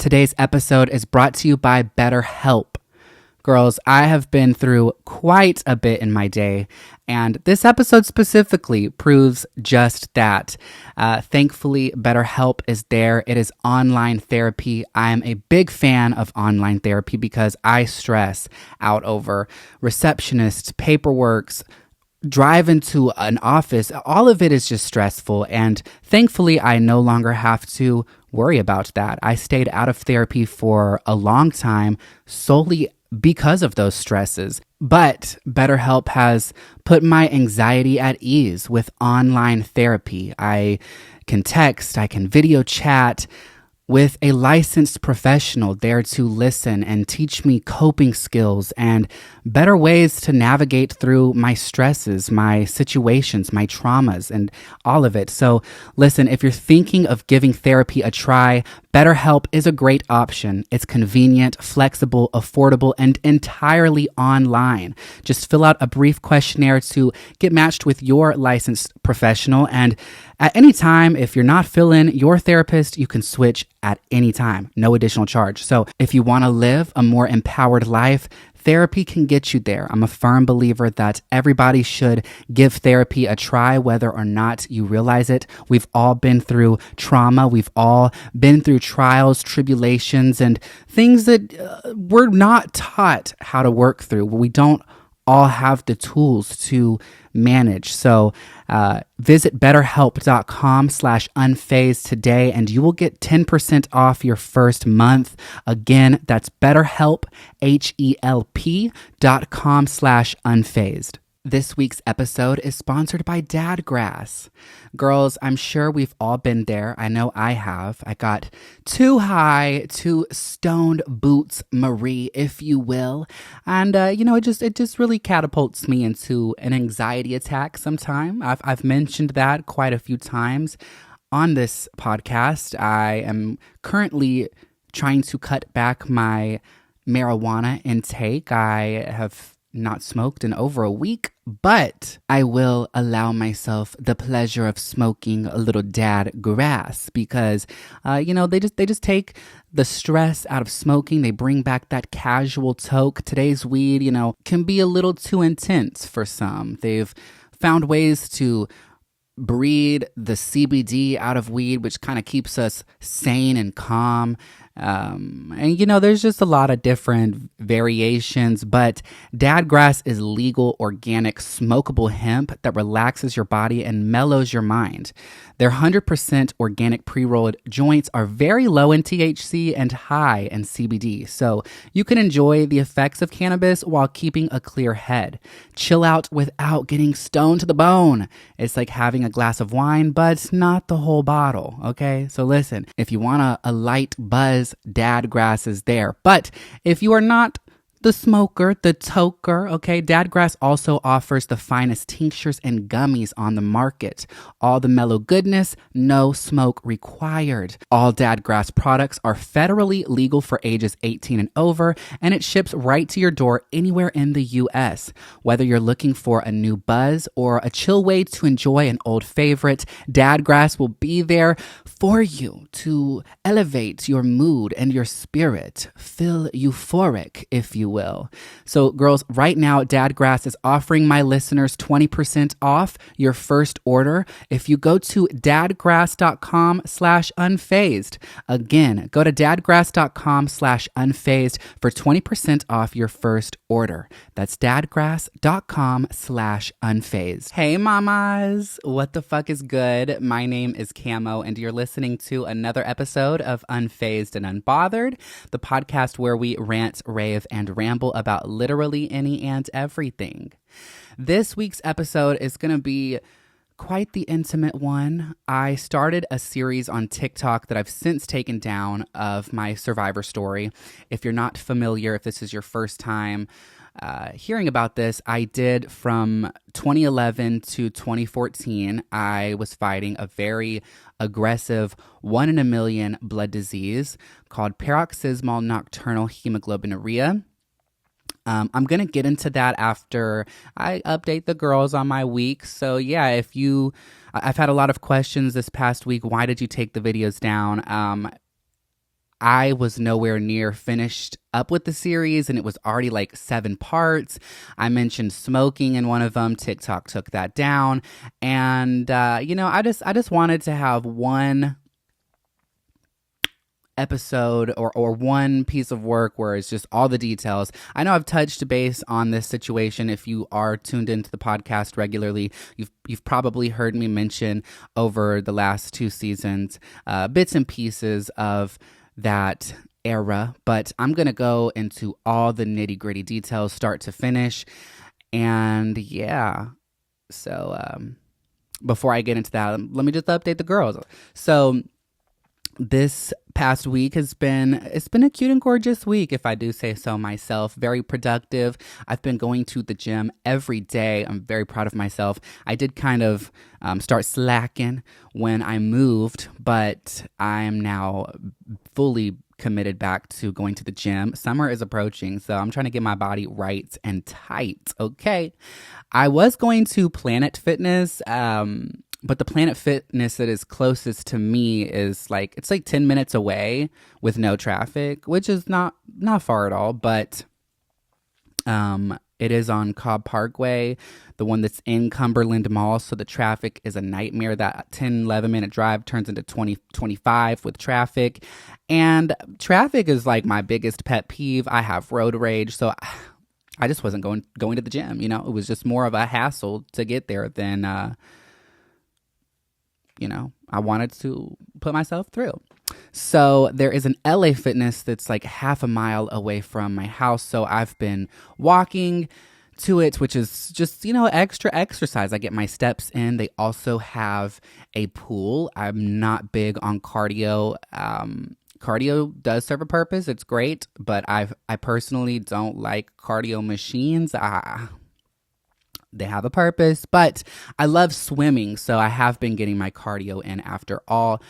Today's episode is brought to you by BetterHelp. Girls, I have been through quite a bit in my day, and this episode specifically proves just that. Thankfully, BetterHelp is there. It is online therapy. I am a big fan of online therapy because I stress out over receptionists, paperworks, drive into an office. All of it is just stressful, and thankfully, I no longer have to worry about that. I stayed out of therapy for a long time solely because of those stresses. But BetterHelp has put my anxiety at ease with online therapy. I can text, I can video chat with a licensed professional there to listen and teach me coping skills and better ways to navigate through my stresses, my situations, my traumas, and all of it. So listen, if you're thinking of giving therapy a try, BetterHelp is a great option. It's convenient, flexible, affordable, and entirely online. Just fill out a brief questionnaire to get matched with your licensed professional. And at any time, if you're not feeling your therapist, you can switch at any time. No additional charge. So if you want to live a more empowered life, therapy can get you there. I'm a firm believer that everybody should give therapy a try, whether or not you realize it. We've all been through trauma. We've all been through trials, tribulations, and things that we're not taught how to work through. We don't all have the tools to manage. So visit betterhelp.com/unfazed today and you will get 10% off your first month. Again, that's BetterHelp, HELP.com/unfazed. This week's episode is sponsored by Dadgrass. Girls, I'm sure we've all been there. I know I have. I got too high, too stoned boots Marie, if you will. And, it just really catapults me into an anxiety attack sometime. I've mentioned that quite a few times on this podcast. I am currently trying to cut back my marijuana intake. I have not smoked in over a week, but I will allow myself the pleasure of smoking a little dad grass because, they just take the stress out of smoking. They bring back that casual toke. Today's weed, can be a little too intense for some. They've found ways to breed the CBD out of weed, which kind of keeps us sane and calm. There's just a lot of different variations, but Dadgrass is legal, organic, smokable hemp that relaxes your body and mellows your mind. Their 100% organic pre-rolled joints are very low in THC and high in CBD, so you can enjoy the effects of cannabis while keeping a clear head. Chill out without getting stoned to the bone. It's like having a glass of wine, but not the whole bottle, okay? So listen, if you want a light buzz, Dadgrass is there. But if you are not the smoker, the toker, okay, Dadgrass also offers the finest tinctures and gummies on the market. All the mellow goodness, no smoke required. All Dadgrass products are federally legal for ages 18 and over, and it ships right to your door anywhere in the U.S. Whether you're looking for a new buzz or a chill way to enjoy an old favorite, Dadgrass will be there for you to elevate your mood and your spirit. Feel euphoric, if you will. So girls, right now, Dadgrass is offering my listeners 20% off your first order if you go to dadgrass.com/unfazed. Again, go to dadgrass.com/unfazed for 20% off your first order. That's dadgrass.com/unfazed. Hey mamas, what the fuck is good? My name is Camo and you're listening to another episode of Unfazed and Unbothered, the podcast where we rant, rave, and ramble about literally any and everything. This week's episode is going to be quite the intimate one. I started a series on TikTok that I've since taken down of my survivor story. If you're not familiar, if this is your first time hearing about this, I did from 2011 to 2014. I was fighting a very aggressive 1 in a million blood disease called paroxysmal nocturnal hemoglobinuria. I'm going to get into that after I update the girls on my week. So yeah, I've had a lot of questions this past week. Why did you take the videos down? I was nowhere near finished up with the series, and it was already like 7 parts. I mentioned smoking in one of them. TikTok took that down, and I just wanted to have one episode or one piece of work where it's just all the details. I know I've touched base on this situation. If you are tuned into the podcast regularly, you've probably heard me mention over the last 2 seasons bits and pieces of that era, but I'm gonna go into all the nitty-gritty details start to finish. And yeah, so before I get into that, let me just update the girls. So this past week it's been a cute and gorgeous week, if I do say so myself. Very productive. I've been going to the gym every day. I'm very proud of myself. I did kind of start slacking when I moved, but I am now fully committed back to going to the gym. Summer is approaching, so I'm trying to get my body right and tight. Okay. I was going to Planet Fitness, but the Planet Fitness that is closest to me is it's like 10 minutes away with no traffic, which is not far at all, but it is on Cobb Parkway, the one that's in Cumberland Mall, so the traffic is a nightmare. That 11-minute drive turns into 25 with traffic, and traffic is like my biggest pet peeve. I have road rage, so I just wasn't going to the gym. It was just more of a hassle to get there than I wanted to put myself through. So there is an LA Fitness that's like half a mile away from my house. So I've been walking to it, which is just, extra exercise. I get my steps in. They also have a pool. I'm not big on cardio. Cardio does serve a purpose. It's great, but I personally don't like cardio machines. They have a purpose, but I love swimming, so I have been getting my cardio in after all.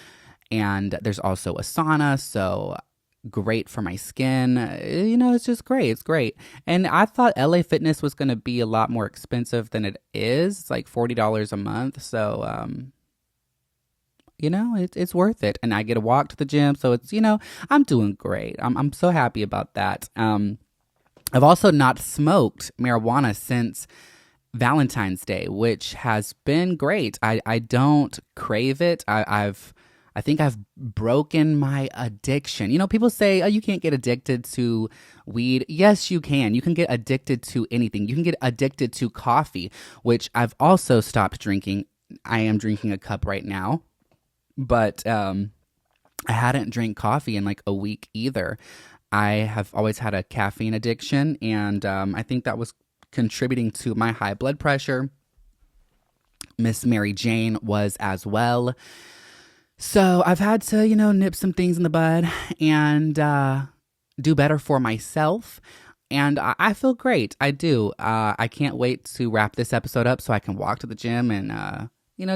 And there's also a sauna, so great for my skin. It's just great. It's great. And I thought LA Fitness was going to be a lot more expensive than it is. It's like $40 a month, so it's worth it. And I get a walk to the gym, so it's I'm doing great. I'm so happy about that. I've also not smoked marijuana since Valentine's Day, which has been great. I don't crave it. I think I've broken my addiction. People say, oh, you can't get addicted to weed. Yes, you can. You can get addicted to anything. You can get addicted to coffee, which I've also stopped drinking. I am drinking a cup right now, but I hadn't drank coffee in like a week either. I have always had a caffeine addiction, and I think that was contributing to my high blood pressure. Miss Mary Jane was as well. So I've had to, nip some things in the bud and do better for myself. And I feel great. I do. I can't wait to wrap this episode up so I can walk to the gym and,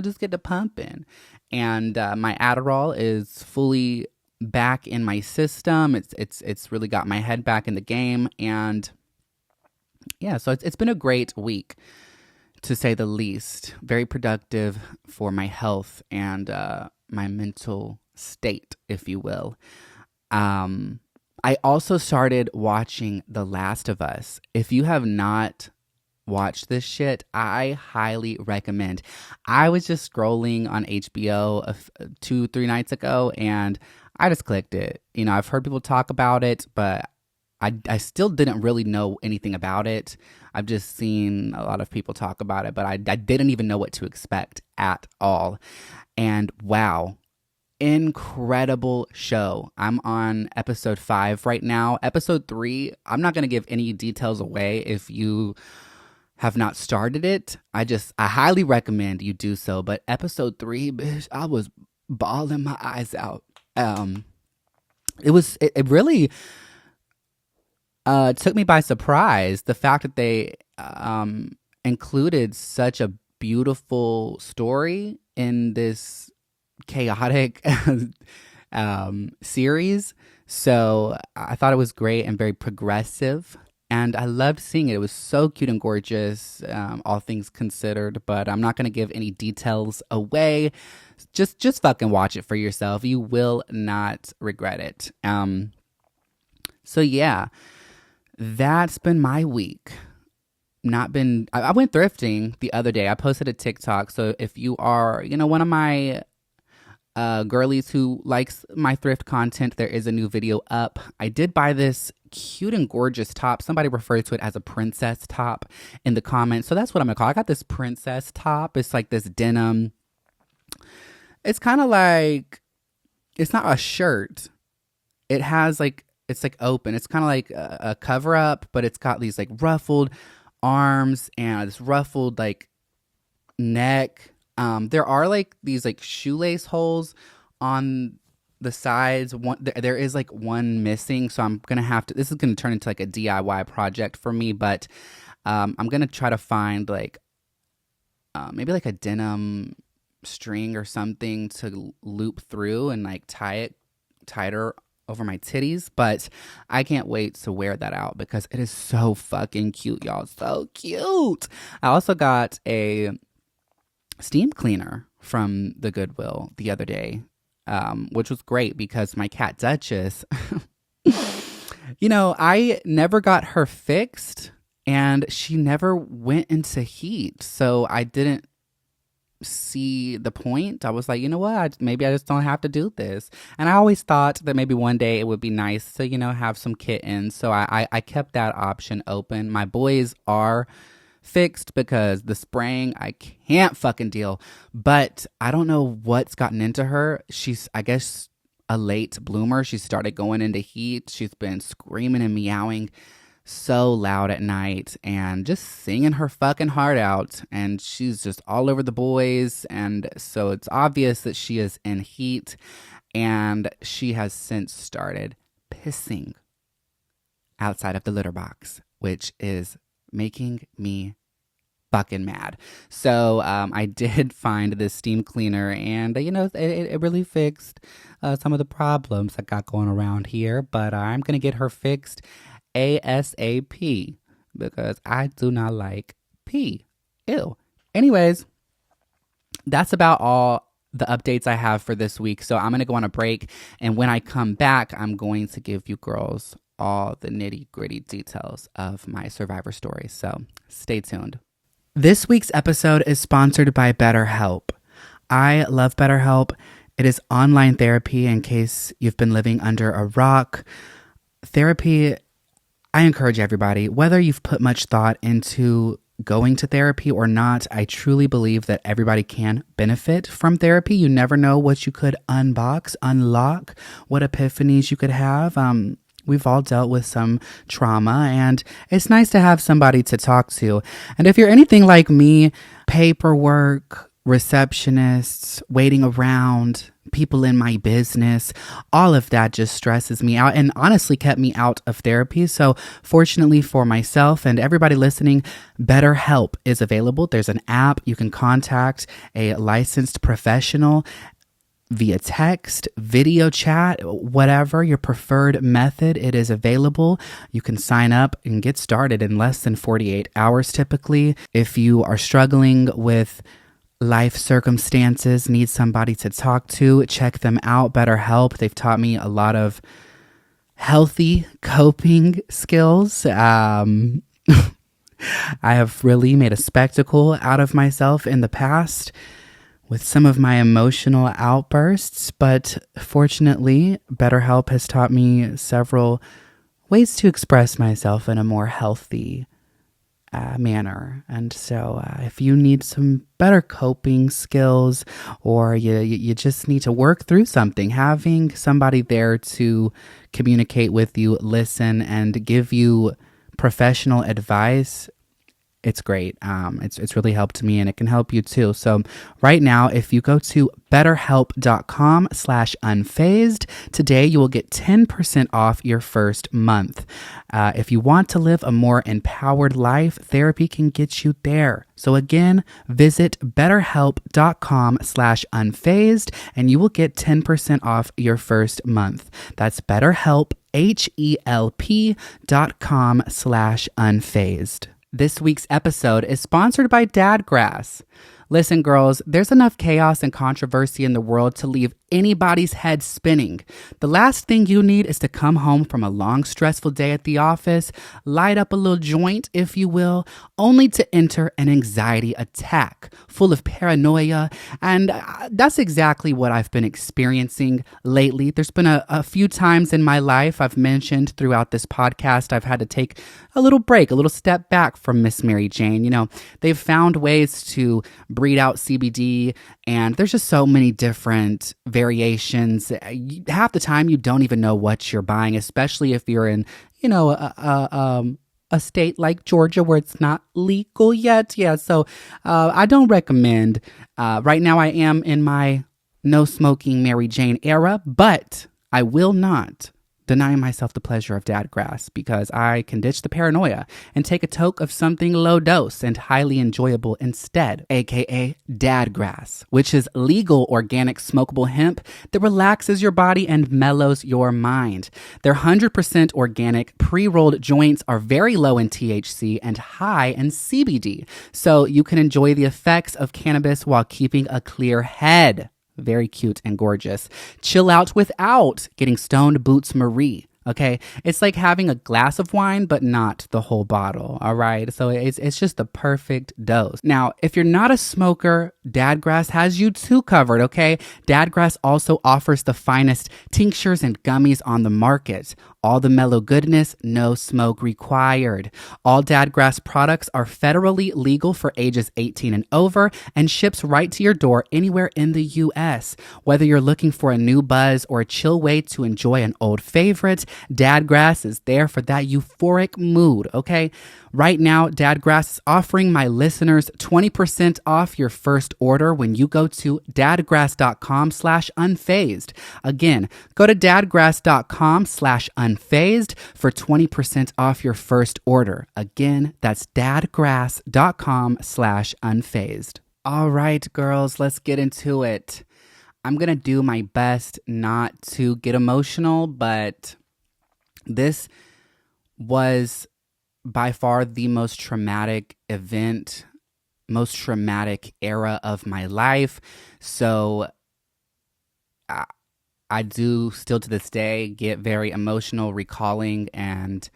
just get to pumping. And my Adderall is fully back in my system. It's really got my head back in the game. And yeah, so it's been a great week, to say the least. Very productive for my health and my mental state, if you will. I also started watching The Last of Us. If you have not watched this shit, I highly recommend. I was just scrolling on HBO 2-3 nights ago, and I just clicked it. I've heard people talk about it, but I still didn't really know anything about it. I've just seen a lot of people talk about it, but I didn't even know what to expect at all. And wow, incredible show. I'm on episode 5 right now. Episode 3, I'm not going to give any details away if you have not started it. I highly recommend you do so. But episode 3, bitch, I was bawling my eyes out. It really took me by surprise, the fact that they included such a beautiful story in this chaotic series. So I thought it was great and very progressive. And I loved seeing it. It was so cute and gorgeous, all things considered. But I'm not going to give any details away. Just fucking watch it for yourself. You will not regret it. So yeah, that's been my week. I went thrifting the other day. I posted a TikTok. So if you are, one of my girlies who likes my thrift content, there is a new video up. I did buy this cute and gorgeous top. Somebody referred to it as a princess top in the comments. So that's what I'm gonna call it. I got this princess top. It's like this denim. It's kind of like, it's not a shirt. It has like, it's like open. It's kind of like a cover up, but it's got these like ruffled arms and this ruffled like neck. There are like these like shoelace holes on the sides. There is like one missing, so I'm gonna have to. This is gonna turn into like a DIY project for me, but I'm gonna try to find like maybe like a denim string or something to loop through and like tie it tighter over my titties. But I can't wait to wear that out because it is so fucking cute, y'all. So cute. I also got a steam cleaner from the Goodwill the other day, which was great because my cat Duchess, I never got her fixed and she never went into heat. So I didn't see the point. I was like, you know what? Maybe I just don't have to do this. And I always thought that maybe one day it would be nice to, have some kittens. So I kept that option open. My boys are fixed because the spraying I can't fucking deal. But I don't know what's gotten into her. She's, I guess, a late bloomer. She started going into heat. She's been screaming and meowing so loud at night and just singing her fucking heart out. And she's just all over the boys. And so it's obvious that she is in heat. And she has since started pissing outside of the litter box, which is making me fucking mad. So I did find this steam cleaner and, it really fixed some of the problems I got going around here. But I'm going to get her fixed ASAP because I do not like pee. Ew. Anyways, that's about all the updates I have for this week. So I'm going to go on a break. And when I come back, I'm going to give you girls all the nitty gritty details of my survivor story. So stay tuned. This week's episode is sponsored by BetterHelp. I love BetterHelp. It is online therapy in case you've been living under a rock. Therapy, I encourage everybody, whether you've put much thought into going to therapy or not, I truly believe that everybody can benefit from therapy. You never know what you could unlock, what epiphanies you could have. We've all dealt with some trauma, and it's nice to have somebody to talk to. And if you're anything like me, paperwork, receptionists, waiting around, people in my business, all of that just stresses me out and honestly kept me out of therapy. So fortunately for myself and everybody listening, BetterHelp is available. There's an app. You can contact a licensed professional via text, video chat, whatever your preferred method, it is available. You can sign up and get started in less than 48 hours typically. If you are struggling with life circumstances, need somebody to talk to, check them out. BetterHelp. They've taught me a lot of healthy coping skills. I have really made a spectacle out of myself in the past with some of my emotional outbursts, but fortunately, BetterHelp has taught me several ways to express myself in a more healthy manner. And so if you need some better coping skills or you just need to work through something, having somebody there to communicate with you, listen, and give you professional advice, it's great. It's really helped me and it can help you too. So right now, if you go to betterhelp.com/unfazed, today you will get 10% off your first month. If you want to live a more empowered life, therapy can get you there. So again, visit betterhelp.com/unfazed and you will get 10% off your first month. That's BetterHelp, HELP.com/unfazed. This week's episode is sponsored by Dadgrass. Listen, girls, there's enough chaos and controversy in the world to leave anybody's head spinning. The last thing you need is to come home from a long, stressful day at the office, light up a little joint, if you will, only to enter an anxiety attack full of paranoia. And that's exactly what I've been experiencing lately. There's been a few times in my life I've mentioned throughout this podcast, I've had to take a little break, a little step back from Miss Mary Jane. You know, they've found ways to breed out CBD, and there's just so many different variations. Half the time you don't even know what you're buying, especially if you're in, you know, a state like Georgia where it's not legal yet. Yeah, so I don't recommend. Right now I am in my no smoking Mary Jane era, but I will not deny myself the pleasure of Dadgrass because I can ditch the paranoia and take a toke of something low dose and highly enjoyable instead, aka Dadgrass, which is legal organic smokable hemp that relaxes your body and mellows your mind. Their 100% organic pre-rolled joints are very low in THC and high in CBD, so you can enjoy the effects of cannabis while keeping a clear head. Very cute and gorgeous. Chill out without getting stoned boots Marie. Okay, it's like having a glass of wine, but not the whole bottle. All right, so it's just the perfect dose. Now, if you're not a smoker, Dadgrass has you too covered. Okay, Dadgrass also offers the finest tinctures and gummies on the market. All the mellow goodness, no smoke required. All Dadgrass products are federally legal for ages 18 and over and ships right to your door anywhere in the U.S. Whether you're looking for a new buzz or a chill way to enjoy an old favorite, Dadgrass is there for that euphoric mood, okay? Right now, Dadgrass is offering my listeners 20% off your first order when you go to dadgrass.com/unfazed. Again, go to dadgrass.com/unfazed for 20% off your first order. Again, that's dadgrass.com/unfazed. All right, girls, let's get into it. I'm going to do my best not to get emotional, but this was by far the most traumatic event, most traumatic era of my life. So I do still to this day get very emotional recalling and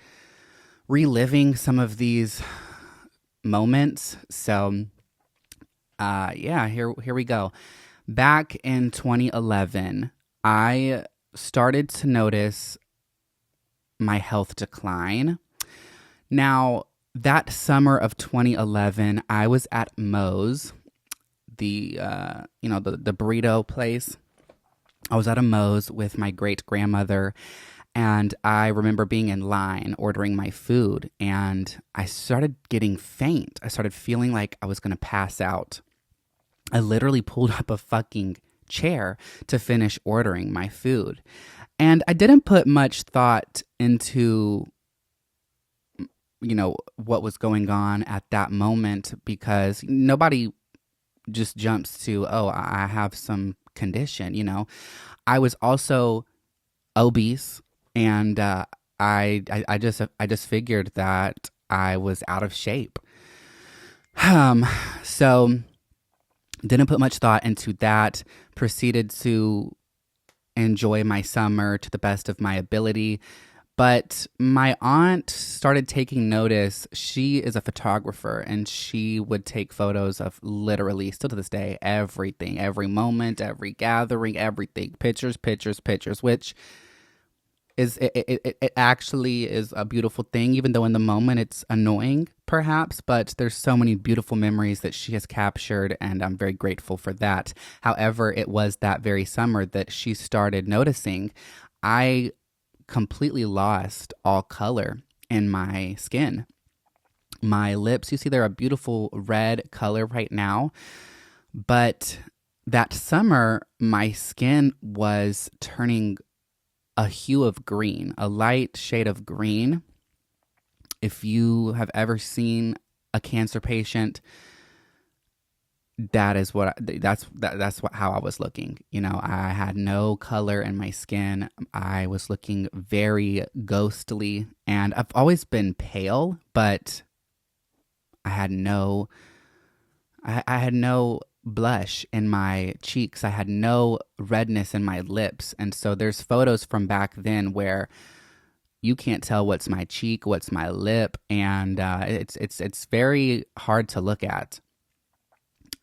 reliving some of these moments. So here we go. Back in 2011, I started to notice my health decline. Now, that summer of 2011, I was at Moe's, the burrito place. I was at a Moe's with my great grandmother, and I remember being in line ordering my food, and I started getting faint. I started feeling like I was going to pass out. I literally pulled up a fucking chair to finish ordering my food. And I didn't put much thought into, you know, what was going on at that moment because nobody just jumps to, oh, I have some condition, you know. I was also obese, and I just figured that I was out of shape. So didn't put much thought into that. Proceeded to enjoy my summer to the best of my ability. But my aunt started taking notice. She is a photographer, and she would take photos of literally, still to this day, everything, every moment, every gathering, everything. Pictures, which is it actually is a beautiful thing, even though in the moment it's annoying, perhaps. But there's so many beautiful memories that she has captured, and I'm very grateful for that. However, it was that very summer that she started noticing I completely lost all color in my skin. My lips, you see, they're a beautiful red color right now, but that summer my skin was turning a hue of green, a light shade of green. If you have ever seen a cancer patient that is what that's how I was looking. You know, I had no color in my skin. I was looking very ghostly, and I've always been pale, but I had no I had no blush in my cheeks. I had no redness in my lips. And so there's photos from back then where you can't tell what's my cheek, what's my lip, and it's very hard to look at.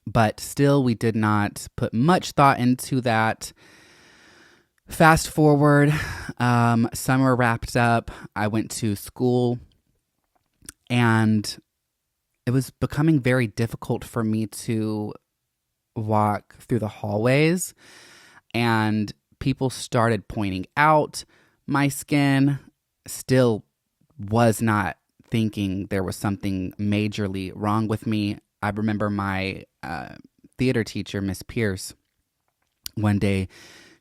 But still, we did not put much thought into that. Fast forward, summer wrapped up. I went to school, and it was becoming very difficult for me to walk through the hallways, and people started pointing out my skin. Still was not thinking there was something majorly wrong with me. I remember my theater teacher, Miss Pierce, one day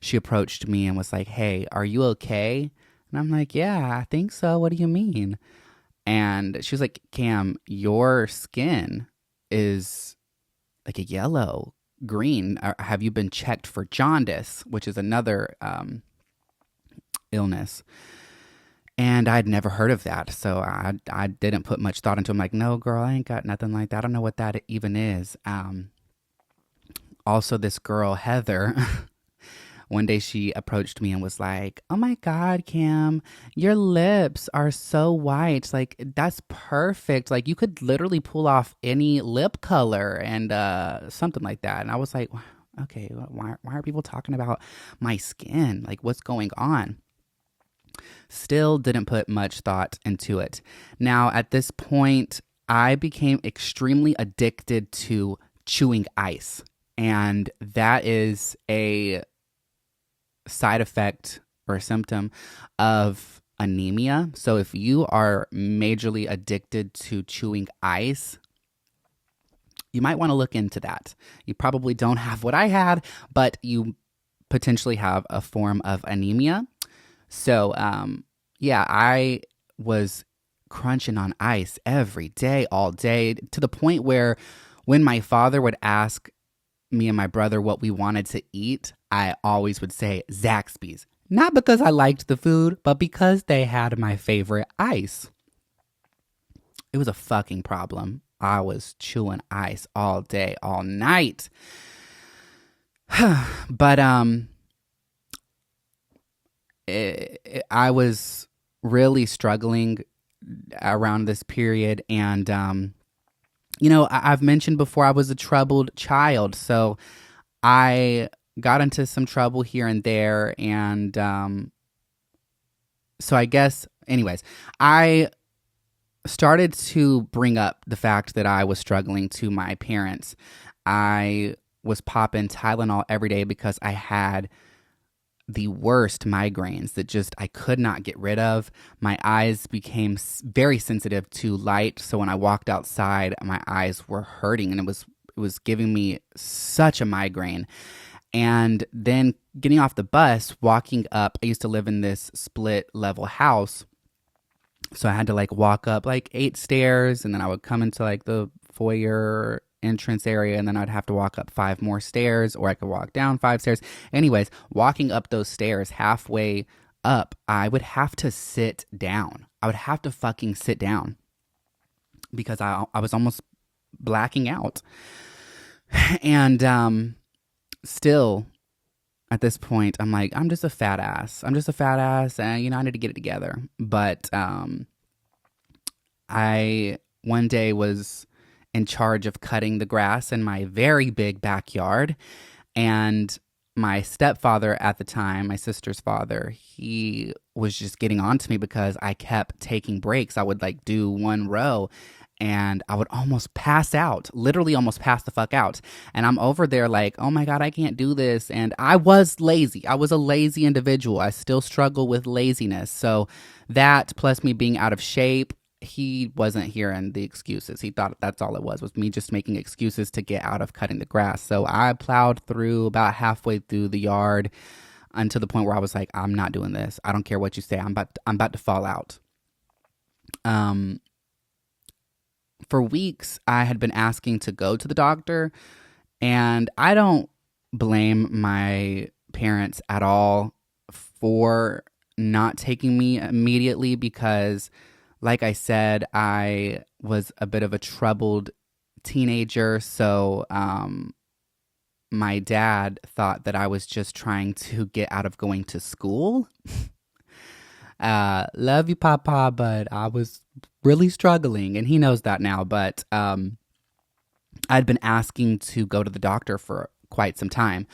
she approached me and was like, "Hey, are you okay?" And I'm like, "Yeah, I think so. What do you mean?" And she was like, "Cam, your skin is like a yellow green. Have you been checked for jaundice, which is another illness?" And I'd never heard of that, so I didn't put much thought into it. I'm like, "No, girl, I ain't got nothing like that. I don't know what that even is." Also, this girl, Heather, one day she approached me and was like, "Oh my God, Cam, your lips are so white. Like, that's perfect. Like, you could literally pull off any lip color," and something like that. And I was like, "Okay, why are people talking about my skin? Like, what's going on?" Still didn't put much thought into it. Now, at this point, I became extremely addicted to chewing ice. And that is a side effect or a symptom of anemia. So if you are majorly addicted to chewing ice, you might want to look into that. You probably don't have what I had, but you potentially have a form of anemia. So, yeah, I was crunching on ice every day, all day, to the point where when my father would ask me and my brother what we wanted to eat, I always would say Zaxby's. Not because I liked the food, but because they had my favorite ice. It was a fucking problem. I was chewing ice all day, all night. But I was really struggling around this period, and you know, I've mentioned before I was a troubled child, so I got into some trouble here and there, and so I guess, anyways, I started to bring up the fact that I was struggling to my parents. I was popping Tylenol every day because I had the worst migraines that just I could not get rid of. My eyes became very sensitive to light, so when I walked outside, my eyes were hurting, and it was giving me such a migraine. And then getting off the bus, walking up, I used to live in this split level house, so I had to like walk up like 8 stairs, and then I would come into like the foyer entrance area, and then I'd have to walk up 5 more stairs, or I could walk down 5 stairs. Anyways, walking up those stairs, halfway up, I would have to sit down. I would have to fucking sit down because I was almost blacking out. And still at this point, I'm like, I'm just a fat ass. I'm just a fat ass, and you know, I need to get it together. But I one day was in charge of cutting the grass in my very big backyard, and my stepfather at the time, my sister's father, he was just getting on to me because I kept taking breaks. I would like do 1 row and I would almost pass out, literally almost pass the fuck out. And I'm over there like, oh my God, I can't do this. And I was lazy. I was a lazy individual. I still struggle with laziness. So that plus me being out of shape, he wasn't hearing the excuses. He thought that's all it was me just making excuses to get out of cutting the grass. So I plowed through about halfway through the yard until the point where I was like, I'm not doing this. I don't care what you say. I'm about to fall out. For weeks, I had been asking to go to the doctor, And I don't blame my parents at all for not taking me immediately because, like I said, I was a bit of a troubled teenager. So, my dad thought that I was just trying to get out of going to school. Love you, Papa, but I was really struggling, and he knows that now. But I'd been asking to go to the doctor for quite some time.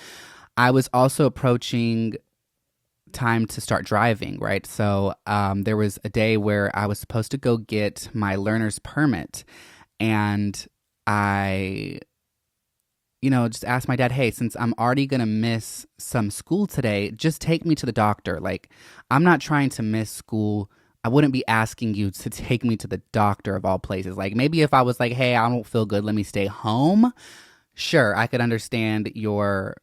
I was also approaching time to start driving, right? So there was a day where I was supposed to go get my learner's permit, and I, just asked my dad, hey, since I'm already going to miss some school today, just take me to the doctor. Like, I'm not trying to miss school. I wouldn't be asking you to take me to the doctor of all places. Like, maybe if I was like, hey, I don't feel good, let me stay home. Sure, I could understand your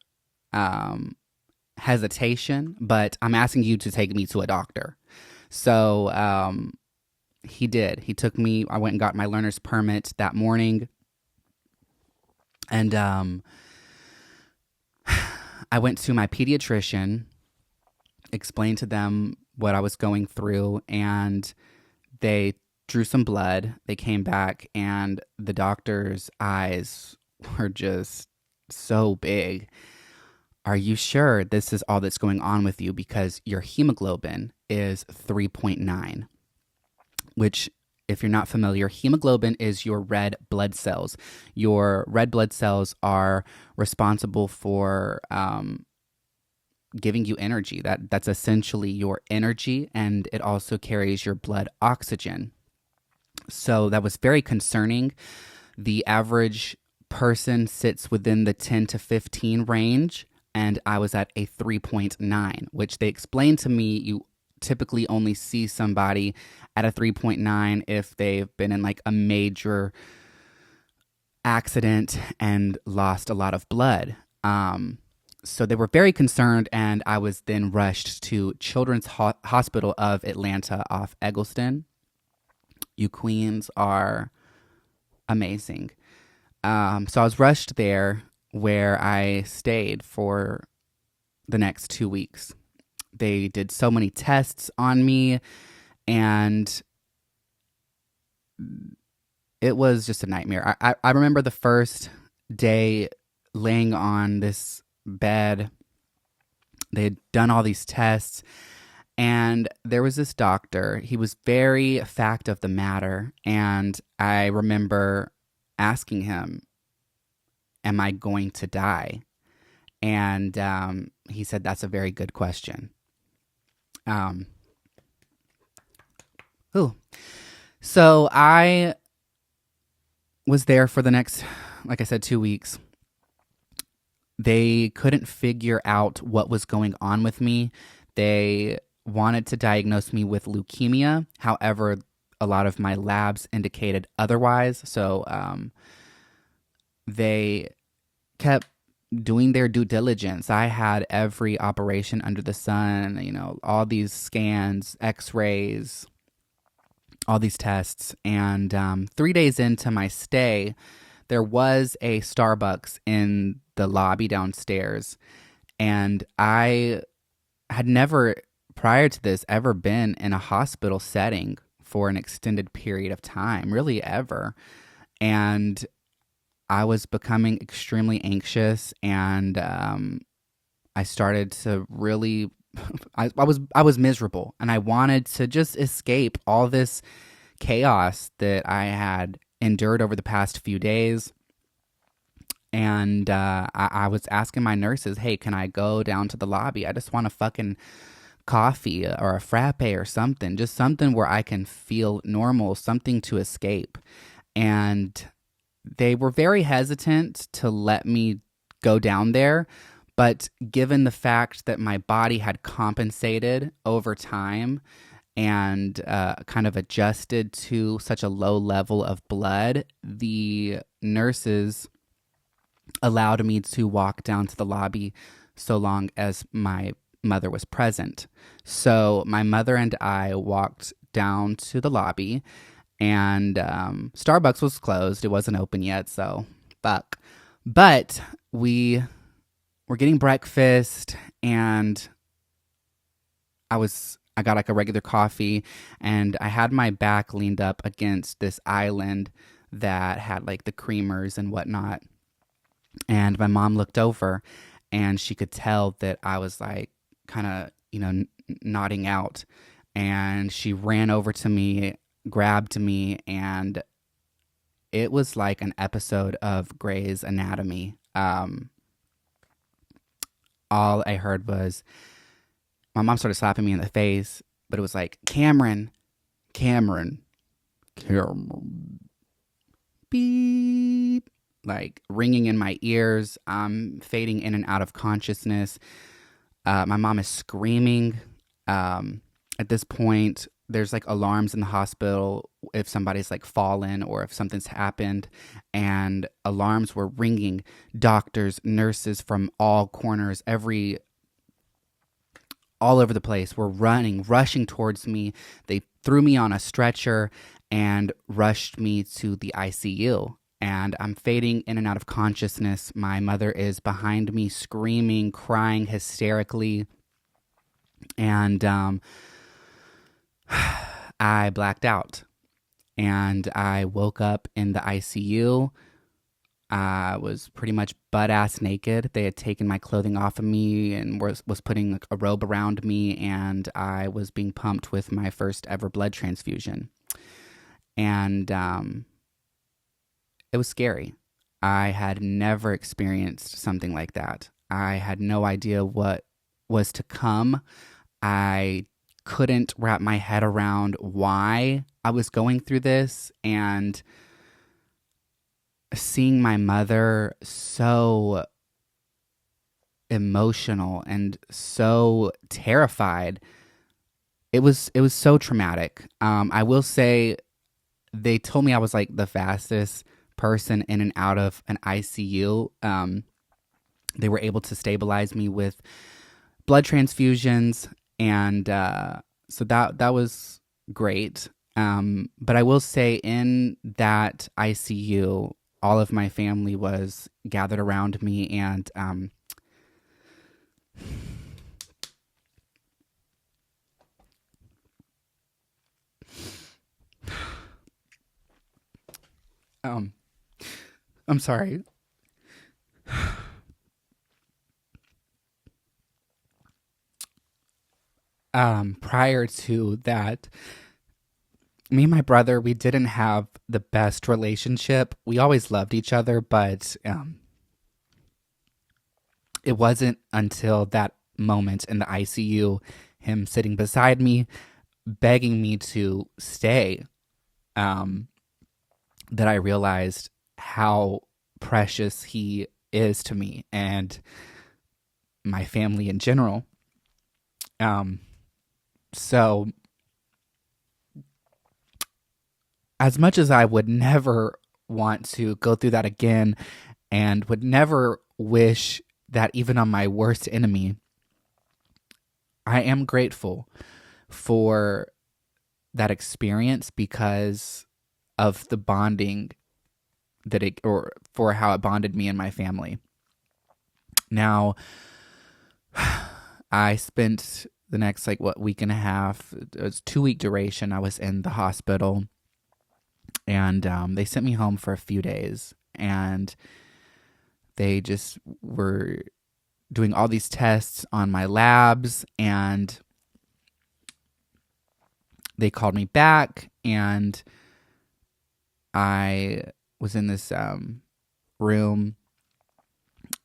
hesitation, but I'm asking you to take me to a doctor. So he did. He took me. I went and got my learner's permit that morning. And I went to my pediatrician, explained to them what I was going through, and they drew some blood. They came back, and the doctor's eyes were just so big. Are you sure this is all that's going on with you? Because your hemoglobin is 3.9, which, if you're not familiar, hemoglobin is your red blood cells. Your red blood cells are responsible for giving you energy. That's essentially your energy, and it also carries your blood oxygen. So that was very concerning. The average person sits within the 10 to 15 range, and I was at a 3.9, which they explained to me you typically only see somebody at a 3.9 if they've been in like a major accident and lost a lot of blood. So they were very concerned, and I was then rushed to Children's Hospital of Atlanta off Eggleston. You queens are amazing. So I was rushed there, where I stayed for the next 2 weeks. They did so many tests on me, and it was just a nightmare. I remember the first day laying on this bed. They had done all these tests, and there was this doctor. He was very fact of the matter, and I remember asking him, am I going to die? And he said, that's a very good question. So I was there for the next, like I said, 2 weeks. They couldn't figure out what was going on with me. They wanted to diagnose me with leukemia. However, a lot of my labs indicated otherwise. So they kept doing their due diligence. I had every operation under the sun, all these scans, x-rays, all these tests. And 3 days into my stay, there was a Starbucks in the lobby downstairs. And I had never, prior to this, ever been in a hospital setting for an extended period of time, really ever. And I was becoming extremely anxious, and I started to really, I was miserable, and I wanted to just escape all this chaos that I had endured over the past few days. And I was asking my nurses, hey, can I go down to the lobby? I just want a fucking coffee or a frappe or something, just something where I can feel normal, something to escape. And they were very hesitant to let me go down there, but given the fact that my body had compensated over time and kind of adjusted to such a low level of blood, the nurses allowed me to walk down to the lobby so long as my mother was present. So my mother and I walked down to the lobby, and Starbucks was closed. It wasn't open yet, so fuck. But we were getting breakfast, and I got like a regular coffee, and I had my back leaned up against this island that had like the creamers and whatnot. And my mom looked over, and she could tell that I was like kind of, nodding out. And she ran over to me, grabbed me, and it was like an episode of Grey's Anatomy. All I heard was my mom started slapping me in the face, but it was like, Cameron, Cameron, Cameron, beep, like ringing in my ears. I'm fading in and out of consciousness. My mom is screaming. At this point, there's like alarms in the hospital if somebody's like fallen or if something's happened, and alarms were ringing. Doctors, nurses from all corners, all over the place were rushing towards me. They threw me on a stretcher and rushed me to the ICU. And I'm fading in and out of consciousness. My mother is behind me, screaming, crying hysterically. And I blacked out. And I woke up in the ICU. I was pretty much butt-ass naked. They had taken my clothing off of me and was putting a robe around me, and I was being pumped with my first ever blood transfusion. And it was scary. I had never experienced something like that. I had no idea what was to come. I couldn't wrap my head around why I was going through this, and seeing my mother so emotional and so terrified, it was so traumatic. I will say, they told me I was like the fastest person in and out of an ICU. They were able to stabilize me with blood transfusions, and so that was great. But I will say, in that ICU, all of my family was gathered around me, and I'm sorry. Prior to that, me and my brother, we didn't have the best relationship. We always loved each other, but it wasn't until that moment in the ICU, him sitting beside me, begging me to stay, that I realized how precious he is to me and my family in general. So as much as I would never want to go through that again, and would never wish that even on my worst enemy, I am grateful for that experience because of the bonding or for how it bonded me and my family. Now, I spent the next week and a half, it was 2-week duration, I was in the hospital, and they sent me home for a few days, and they just were doing all these tests on my labs, and they called me back, and I was in this room.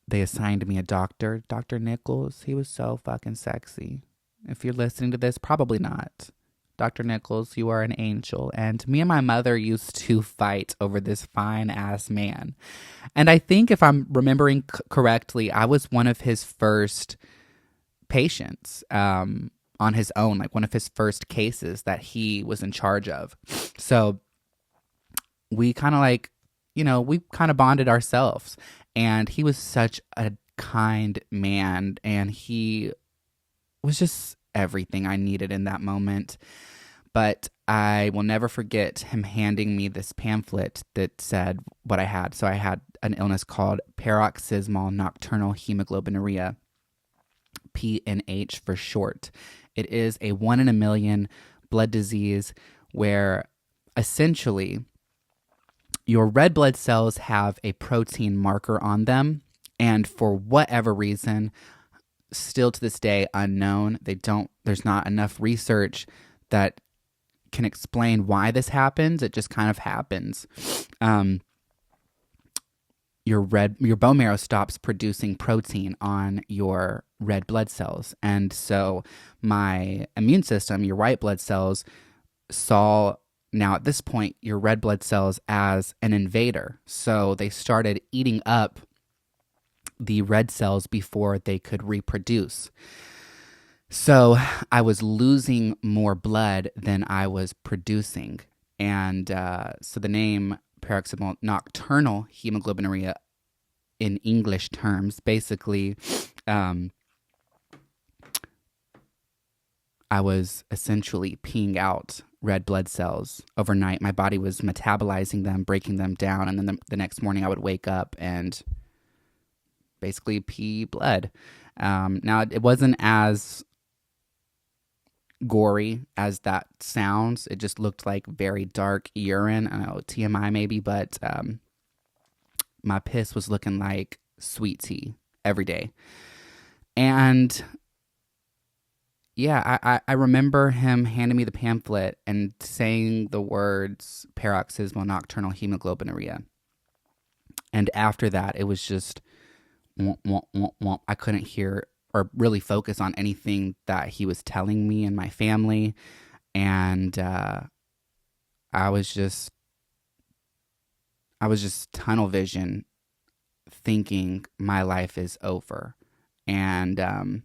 They assigned me a doctor, Dr. Nichols. He was so fucking sexy. If you're listening to this, probably not. Dr. Nichols, you are an angel. And me and my mother used to fight over this fine-ass man. And I think, if I'm remembering correctly, I was one of his first patients on his own, like one of his first cases that he was in charge of. So we kind of we kind of bonded ourselves. And he was such a kind man, and he was just everything I needed in that moment. But I will never forget him handing me this pamphlet that said what I had. So I had an illness called paroxysmal nocturnal hemoglobinuria, PNH for short. It is a 1 in a million blood disease where essentially your red blood cells have a protein marker on them, and for whatever reason, still to this day unknown, there's not enough research that can explain why this happens. It just kind of happens. Your bone marrow stops producing protein on your red blood cells, and so my immune system, your white blood cells, saw now at this point your red blood cells as an invader. So they started eating up the red cells before they could reproduce. So I was losing more blood than I was producing. And so the name paroxysmal nocturnal hemoglobinuria in English terms, basically, I was essentially peeing out red blood cells overnight. My body was metabolizing them, breaking them down, and then the next morning I would wake up and basically pee blood. Now, it wasn't as gory as that sounds. It just looked like very dark urine. I don't know, TMI maybe, but my piss was looking like sweet tea every day. And yeah, I remember him handing me the pamphlet and saying the words paroxysmal nocturnal hemoglobinuria. And after that, it was just womp, womp, womp, womp. I couldn't hear or really focus on anything that he was telling me and my family. And I was just tunnel vision, thinking my life is over. And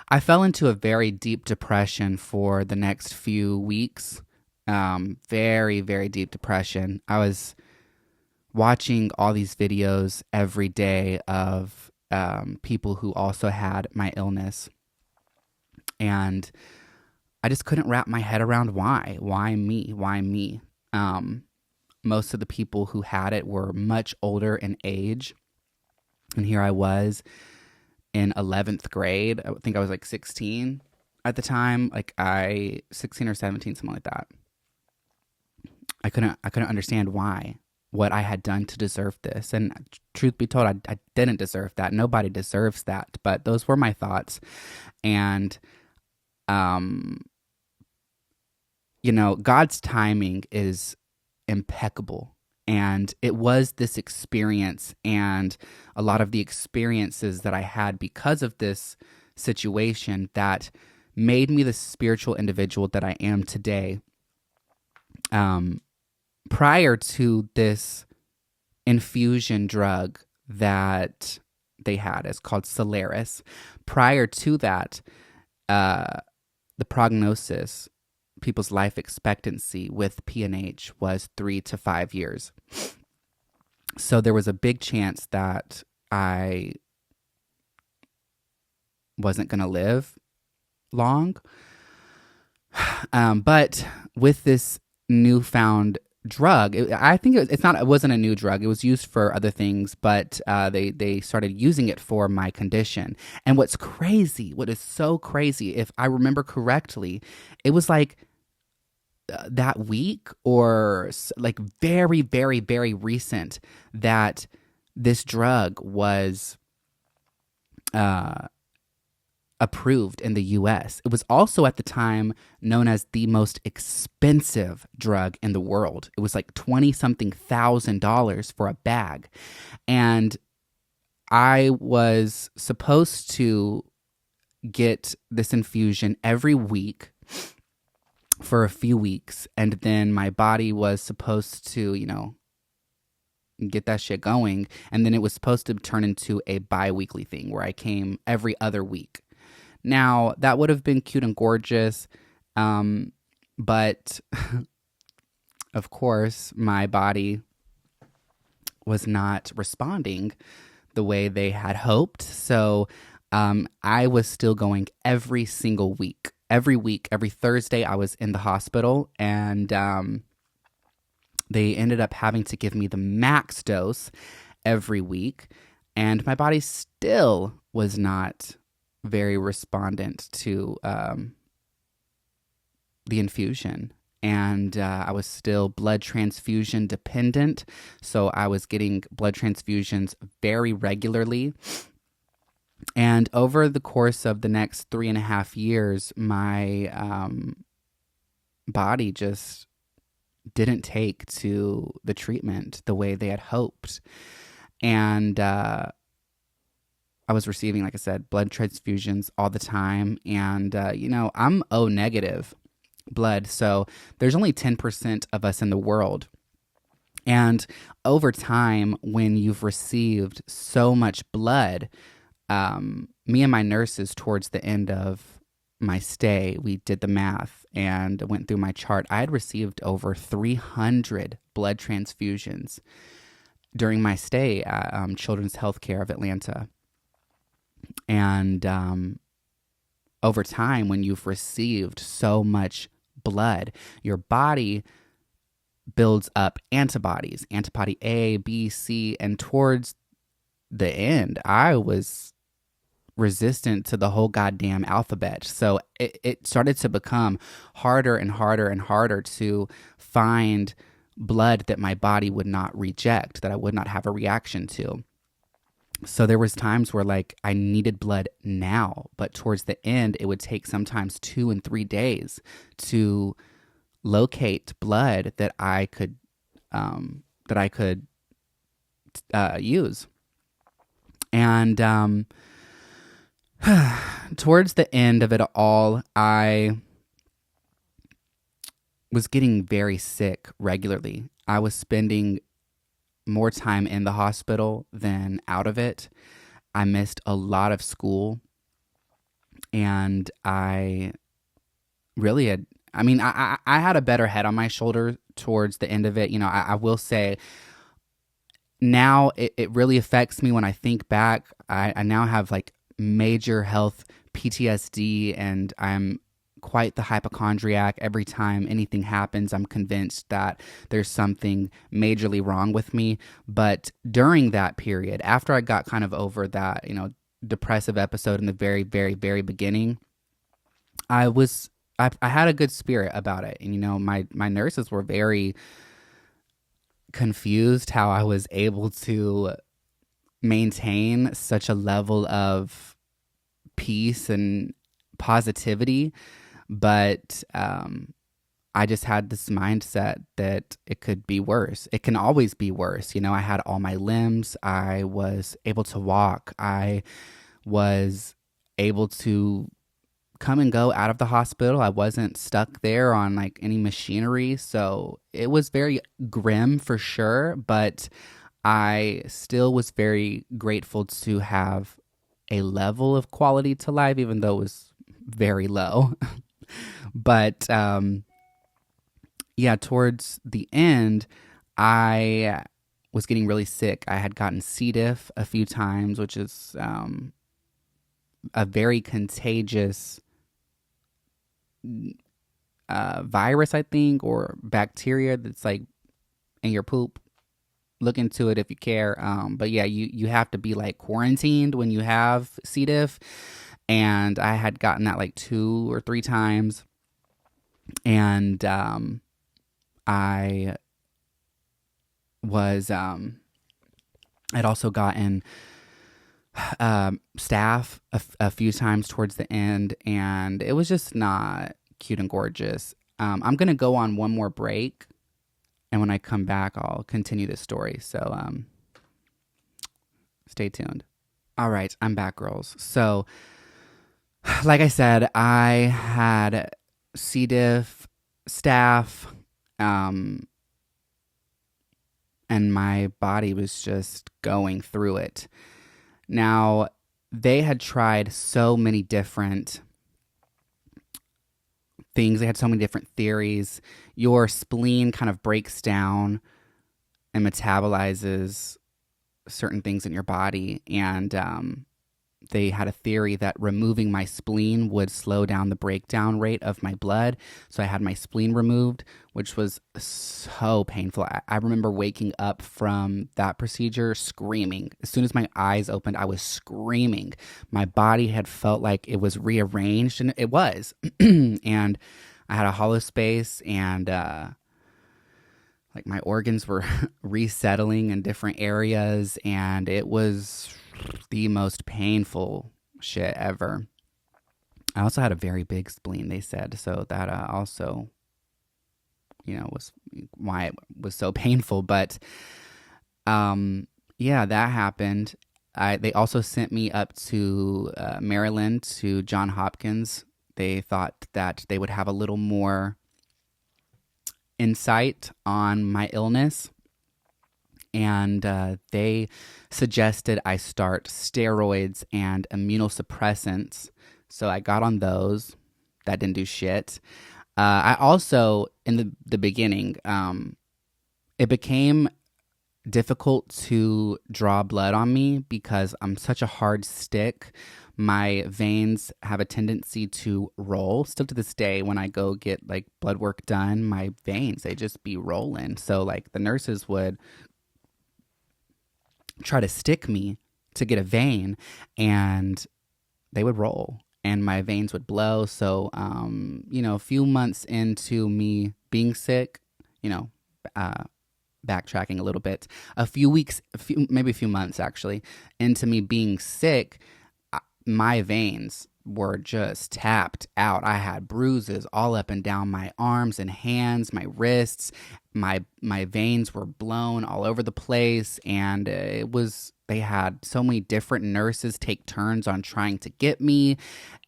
I fell into a very deep depression for the next few weeks. Very, very deep depression. I was watching all these videos every day of people who also had my illness. And I just couldn't wrap my head around why. Why me? Why me? Most of the people who had it were much older in age. And here I was in 11th grade. I think I was like 16 at the time. 16 or 17, something like that. I couldn't understand why, what I had done to deserve this. And truth be told, I didn't deserve that. Nobody deserves that. But those were my thoughts. And, God's timing is impeccable. And it was this experience and a lot of the experiences that I had because of this situation that made me the spiritual individual that I am today. Prior to this infusion drug that they had, it's called Solaris. Prior to that, the prognosis, people's life expectancy with PNH was 3 to 5 years. So there was a big chance that I wasn't going to live long. But with this newfound drug, it wasn't a new drug. It was used for other things, but they started using it for my condition. And what is so crazy, if I remember correctly, it was like that week or like very, very, very recent that this drug was approved in the US. It was also at the time known as the most expensive drug in the world. It was like $20-something thousand for a bag. And I was supposed to get this infusion every week for a few weeks, and then my body was supposed to, get that shit going, and then it was supposed to turn into a bi-weekly thing where I came every other week. Now, that would have been cute and gorgeous, but of course, my body was not responding the way they had hoped, so I was still going every single week. every week, every Thursday, I was in the hospital, and they ended up having to give me the max dose every week, and my body still was not very respondent to the infusion. And I was still blood transfusion dependent. So I was getting blood transfusions very regularly. And over the course of the next 3.5 years, my body just didn't take to the treatment the way they had hoped. And I was receiving, like I said, blood transfusions all the time. And, I'm O negative blood. So there's only 10% of us in the world. And over time, when you've received so much blood, me and my nurses towards the end of my stay, we did the math and went through my chart. I had received over 300 blood transfusions during my stay at Children's Healthcare of Atlanta. And over time, when you've received so much blood, your body builds up antibodies, antibody A, B, C, and towards the end, I was resistant to the whole goddamn alphabet. So it started to become harder and harder and harder to find blood that my body would not reject, that I would not have a reaction to. So there was times where like I needed blood now, but towards the end, it would take sometimes 2 and 3 days to locate blood that I could use. And towards the end of it all, I was getting very sick regularly. I was spending more time in the hospital than out of it. I missed a lot of school, and I really had, I had a better head on my shoulder towards the end of it. I will say now it really affects me when I think back. I now have like major health PTSD, and I'm quite the hypochondriac. Every time anything happens, I'm convinced that there's something majorly wrong with me. But during that period, after I got kind of over that, depressive episode in the very, very, very beginning, I had a good spirit about it. And, my nurses were very confused how I was able to maintain such a level of peace and positivity. But I just had this mindset that it could be worse. It can always be worse. I had all my limbs. I was able to walk. I was able to come and go out of the hospital. I wasn't stuck there on like any machinery. So it was very grim for sure. But I still was very grateful to have a level of quality to life, even though it was very low. But towards the end, I was getting really sick. I had gotten C. diff a few times, which is a very contagious virus, I think, or bacteria that's like in your poop. Look into it if you care. But yeah, you have to be like quarantined when you have C. diff. And I had gotten that like 2 or 3 times. And I was, I'd also gotten staph a few times towards the end. And it was just not cute and gorgeous. I'm going to go on one more break. And when I come back, I'll continue this story. So stay tuned. All right, I'm back, girls. So like I said, I had C. diff, staph, and my body was just going through it. Now, they had tried so many different things. They had so many different theories. Your spleen kind of breaks down and metabolizes certain things in your body, and they had a theory that removing my spleen would slow down the breakdown rate of my blood. So I had my spleen removed, which was so painful. I remember waking up from that procedure screaming. As soon as my eyes opened, I was screaming. My body had felt like it was rearranged, and it was. And I had a hollow space, and like my organs were resettling in different areas, and it was the most painful shit ever. I also had a very big spleen, they said, so that also, was why it was so painful. But yeah, that happened. They also sent me up to Maryland to Johns Hopkins. They thought that they would have a little more insight on my illness, and they suggested I start steroids and immunosuppressants. So I got on those. That didn't do shit. I also, in the beginning, it became difficult to draw blood on me because I'm such a hard stick. My veins have a tendency to roll. Still to this day, when I go get like blood work done, my veins, they just be rolling. So like the nurses would try to stick me to get a vein, and they would roll and my veins would blow. So, a few months into me being sick, backtracking a little bit, maybe a few months actually into me being sick, my veins were just tapped out. I had bruises all up and down my arms and hands, my wrists. My veins were blown all over the place, and they had so many different nurses take turns on trying to get me,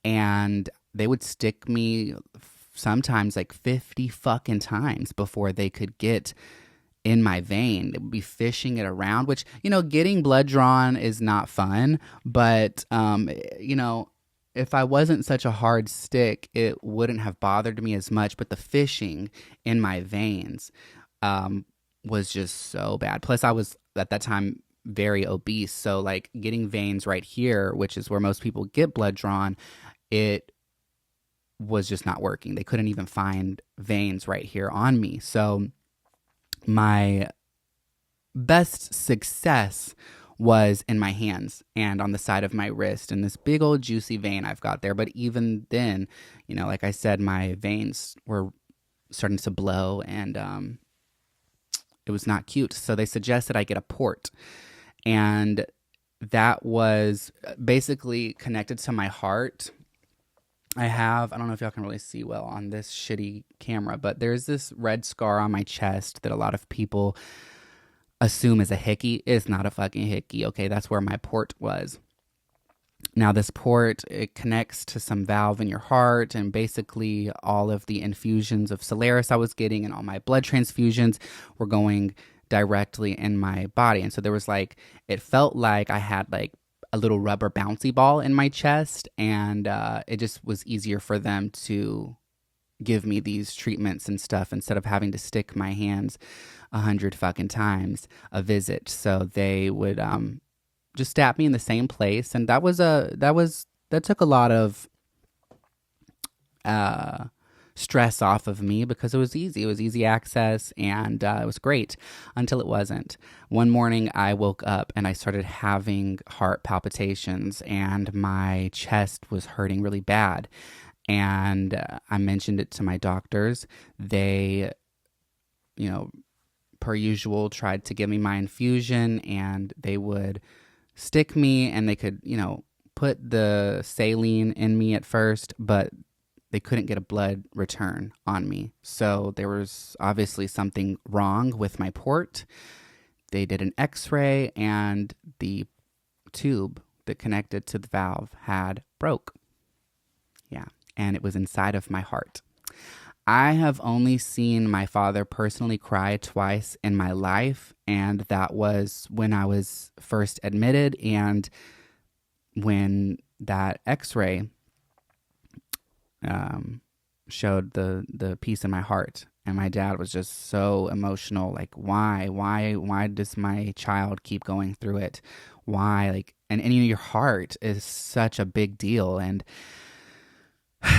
and they would stick me sometimes like 50 fucking times before they could get in my vein. They would be fishing it around, which, getting blood drawn is not fun, but, if I wasn't such a hard stick, it wouldn't have bothered me as much. But the fishing in my veins was just so bad. Plus, I was at that time very obese. So, like, getting veins right here, which is where most people get blood drawn, it was just not working. They couldn't even find veins right here on me. So, my best success was in my hands and on the side of my wrist, and this big old juicy vein I've got there. But even then, like I said, my veins were starting to blow, and it was not cute. So they suggested I get a port, and that was basically connected to my heart. I don't know if y'all can really see well on this shitty camera, but there's this red scar on my chest that a lot of people assume is a hickey. It's not a fucking hickey, okay? That's where my port was. Now, this port, it connects to some valve in your heart, and basically all of the infusions of Solaris I was getting and all my blood transfusions were going directly in my body. And so there was it felt like I had a little rubber bouncy ball in my chest, and it just was easier for them to give me these treatments and stuff instead of having to stick my hands 100 fucking times a visit. So they would just stab me in the same place, and that took a lot of stress off of me because it was easy. It was easy access, and it was great until it wasn't. One morning I woke up and I started having heart palpitations, and my chest was hurting really bad. And I mentioned it to my doctors. They, per usual, tried to give me my infusion, and they would stick me, and they could, put the saline in me at first, but they couldn't get a blood return on me. So there was obviously something wrong with my port. They did an x-ray, and the tube that connected to the valve had broke. Yeah. And it was inside of my heart. I have only seen my father personally cry twice in my life, and that was when I was first admitted and when that x-ray showed the piece in my heart. And my dad was just so emotional, why does my child keep going through it? Why? and in your heart is such a big deal. And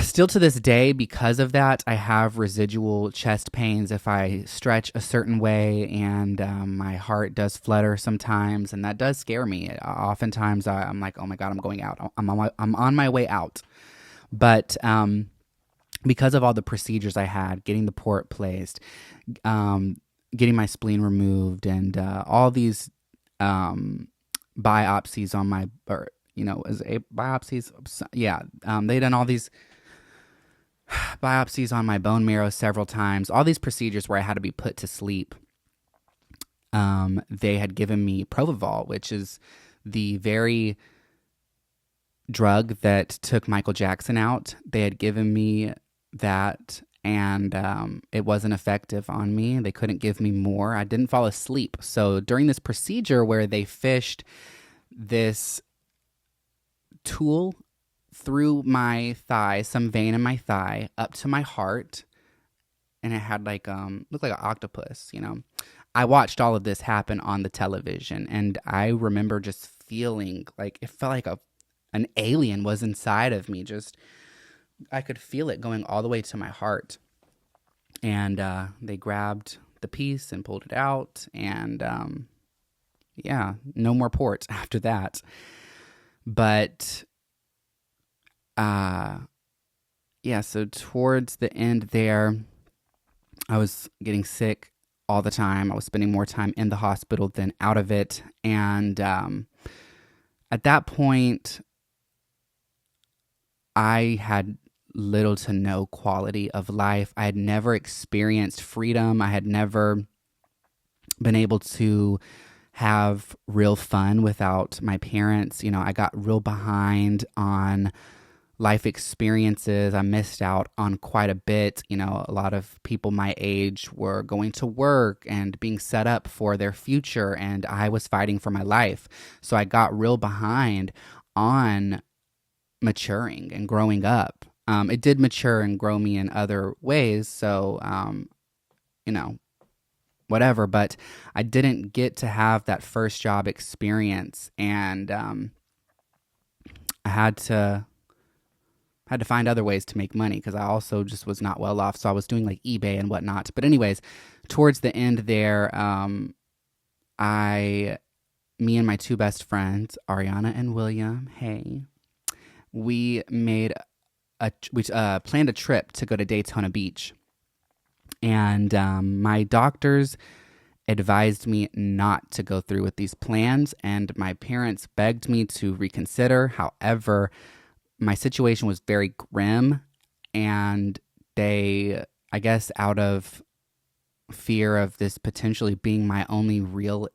still to this day, because of that, I have residual chest pains if I stretch a certain way, and my heart does flutter sometimes, and that does scare me. Oftentimes, I'm like, oh my God, I'm going out. I'm on my way out. But because of all the procedures I had, getting the port placed, getting my spleen removed, and all these biopsies on my, or as a biopsies, yeah, they done all these biopsies on my bone marrow several times, all these procedures where I had to be put to sleep. They had given me Propofol, which is the very drug that took Michael Jackson out. They had given me that, and it wasn't effective on me. They couldn't give me more. I didn't fall asleep. So during this procedure where they fished this tool through my thigh, some vein in my thigh, up to my heart, and it had like looked like an octopus, I watched all of this happen on the television, and I remember just feeling like it felt like an alien was inside of me. Just I could feel it going all the way to my heart. And they grabbed the piece and pulled it out, and yeah, no more ports after that. But yeah, so towards the end there, I was getting sick all the time. I was spending more time in the hospital than out of it. And at that point, I had little to no quality of life. I had never experienced freedom. I had never been able to have real fun without my parents. I got real behind on life experiences. I missed out on quite a bit. A lot of people my age were going to work and being set up for their future, and I was fighting for my life. So I got real behind on maturing and growing up. It did mature and grow me in other ways, so, whatever, but I didn't get to have that first job experience, and I had to find other ways to make money because I also just was not well off, so I was doing like eBay and whatnot. But anyways, towards the end there, me and my two best friends, Ariana and William, hey, we planned a trip to go to Daytona Beach. And my doctors advised me not to go through with these plans, and my parents begged me to reconsider. However, my situation was very grim, and they, I guess out of fear of this potentially being my only real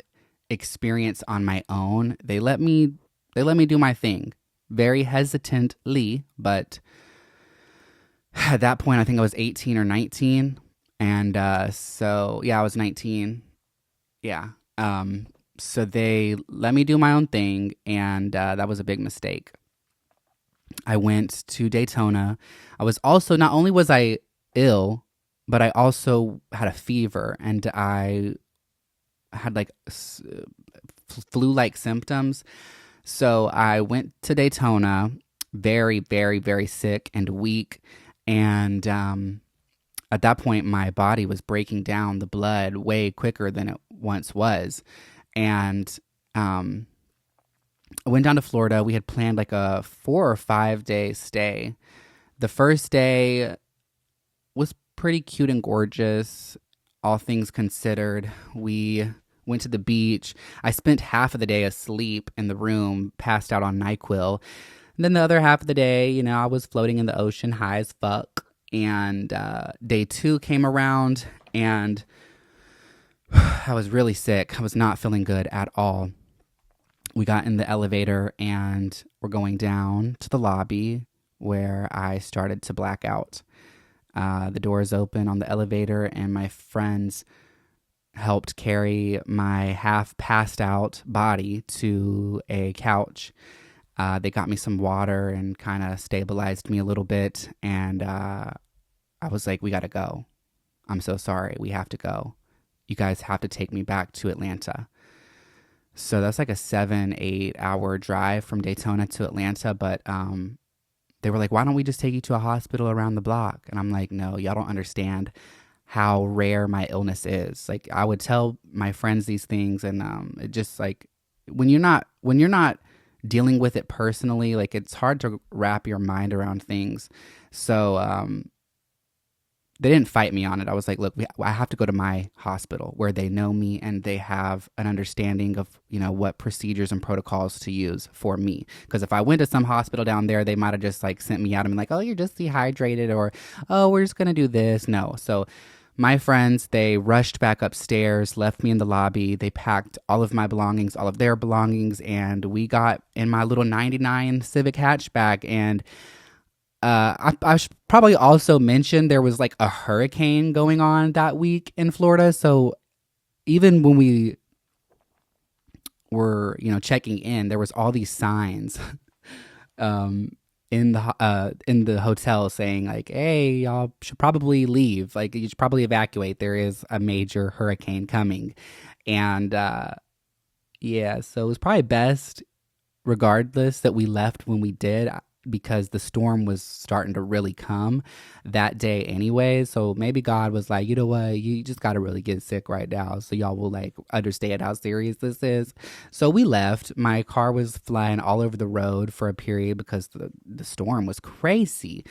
experience on my own, they let me do my thing. Very hesitantly, but at that point, I think I was 18 or 19. And so, yeah, I was 19. Yeah. So they let me do my own thing, and that was a big mistake. I went to Daytona. I was also, not only was I ill, but I also had a fever, and I had like flu-like symptoms. So I went to Daytona very, very, very sick and weak. And at that point, my body was breaking down the blood way quicker than it once was. And I went down to Florida. We had planned like a 4 or 5 day stay. The first day was pretty cute and gorgeous, all things considered. We went to the beach. I spent half of the day asleep in the room, passed out on NyQuil. And then the other half of the day, I was floating in the ocean high as fuck. And day 2 came around, and I was really sick. I was not feeling good at all. We got in the elevator, and we're going down to the lobby where I started to black out. The doors open on the elevator, and my friends helped carry my half passed out body to a couch. They got me some water and kind of stabilized me a little bit. And I was like, we got to go. I'm so sorry. We have to go. You guys have to take me back to Atlanta. So that's like a 7, 8 hour drive from Daytona to Atlanta. But they were like, why don't we just take you to a hospital around the block? And I'm like, no, y'all don't understand how rare my illness is. Like I would tell my friends these things, and it just like when you're not dealing with it personally, like it's hard to wrap your mind around things. So they didn't fight me on it. I was like, look, I have to go to my hospital where they know me and they have an understanding of, what procedures and protocols to use for me. Because if I went to some hospital down there, they might have just like sent me out and been like, oh, you're just dehydrated, or, oh, we're just going to do this. No. So my friends, they rushed back upstairs, left me in the lobby. They packed all of my belongings, all of their belongings, and we got in my little 99 Civic hatchback. And I should probably also mention there was like a hurricane going on that week in Florida. So even when we were, checking in, there was all these signs in the hotel saying like, "Hey, y'all should probably leave. Like, you should probably evacuate. There is a major hurricane coming." And yeah, so it was probably best regardless that we left when we did, because the storm was starting to really come that day anyway. So maybe God was like, you know what, you just got to really get sick right now so y'all will like understand how serious this is. So we left. My car was flying all over the road for a period because the storm was crazy.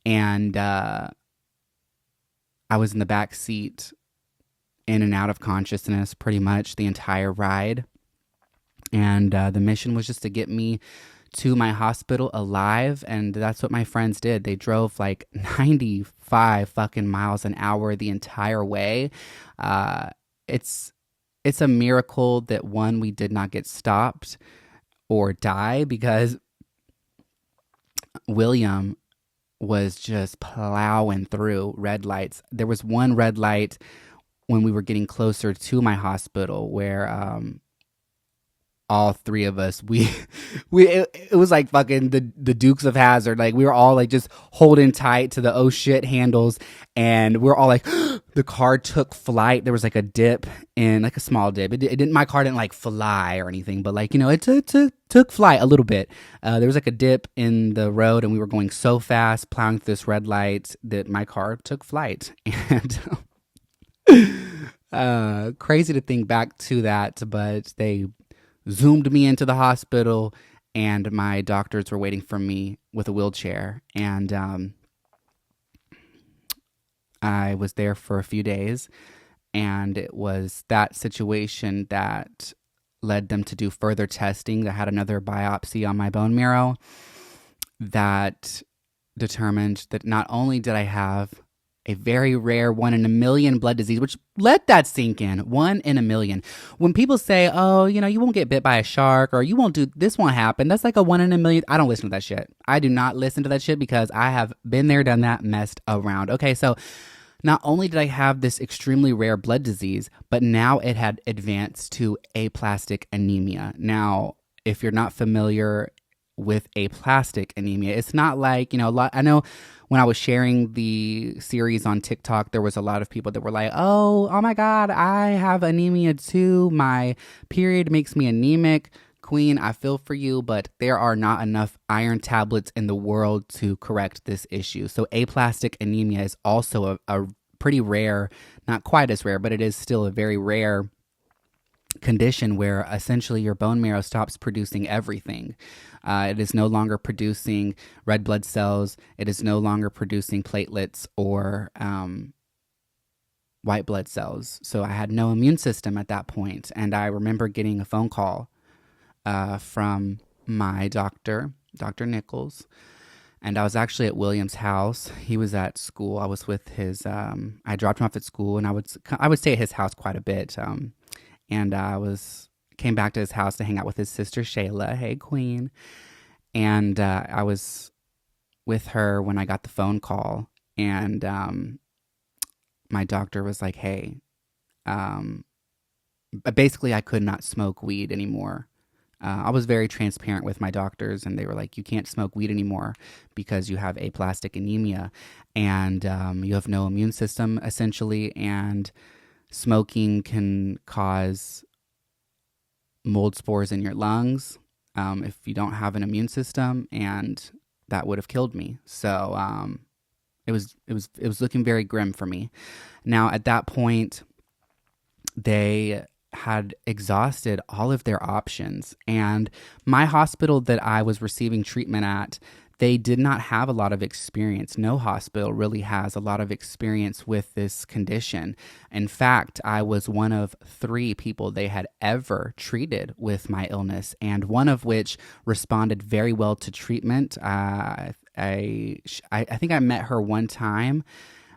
And I was in the back seat, in and out of consciousness pretty much the entire ride. And the mission was just to get me to my hospital alive. And that's what my friends did. They drove like 95 fucking miles an hour the entire way. It's a miracle that, one, we did not get stopped or die, because William was just plowing through red lights. There was one red light when we were getting closer to my hospital where all three of us, it was like fucking the Dukes of Hazzard. Like we were all like just holding tight to the oh shit handles, and we are all like the car took flight. There was like a dip, in like a small dip. It didn't, my car didn't like fly or anything, but like, it took flight a little bit. There was like a dip in the road, and we were going so fast plowing through this red light that my car took flight. And crazy to think back to that, but they zoomed me into the hospital, and my doctors were waiting for me with a wheelchair. And I was there for a few days, and it was that situation that led them to do further testing. I had another biopsy on my bone marrow that determined that not only did I have a very rare 1 in a million blood disease, which, let that sink in. 1 in a million. When people say, oh, you won't get bit by a shark, or this won't happen, that's like a 1 in a million. I don't listen to that shit. I do not listen to that shit, because I have been there, done that, messed around. Okay, so not only did I have this extremely rare blood disease, but now it had advanced to aplastic anemia. Now, if you're not familiar with aplastic anemia, it's not like, a lot. I know when I was sharing the series on TikTok, there was a lot of people that were like, oh my God, I have anemia too. My period makes me anemic. Queen, I feel for you, but there are not enough iron tablets in the world to correct this issue. So aplastic anemia is also a pretty rare, not quite as rare, but it is still a very rare condition where essentially your bone marrow stops producing everything. It is no longer producing red blood cells. It is no longer producing platelets or white blood cells. So I had no immune system at that point. And I remember getting a phone call from my doctor, Dr. Nichols. And I was actually at William's house. He was at school. I was with his, I dropped him off at school, and I would stay at his house quite a bit. And I came back to his house to hang out with his sister Shayla. Hey, Queen. And I was with her when I got the phone call, and my doctor was like, hey, basically I could not smoke weed anymore. I was very transparent with my doctors, and they were like, you can't smoke weed anymore because you have aplastic anemia, and you have no immune system, essentially, and smoking can cause mold spores in your lungs if you don't have an immune system, and that would have killed me. So it was looking very grim for me. Now at that point, they had exhausted all of their options, and my hospital that I was receiving treatment at, they did not have a lot of experience. No hospital really has a lot of experience with this condition. In fact, I was one of 3 people they had ever treated with my illness, and one of which responded very well to treatment. I think I met her one time,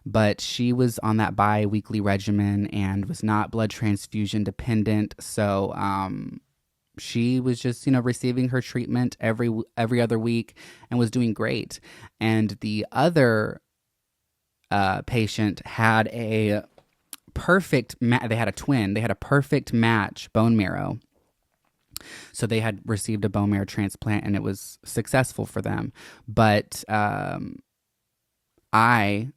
but she was on that bi-weekly regimen and was not blood transfusion dependent. So she was just, receiving her treatment every other week and was doing great. And the other patient had a perfect they had a twin. They had a perfect match bone marrow. So they had received a bone marrow transplant and it was successful for them. But I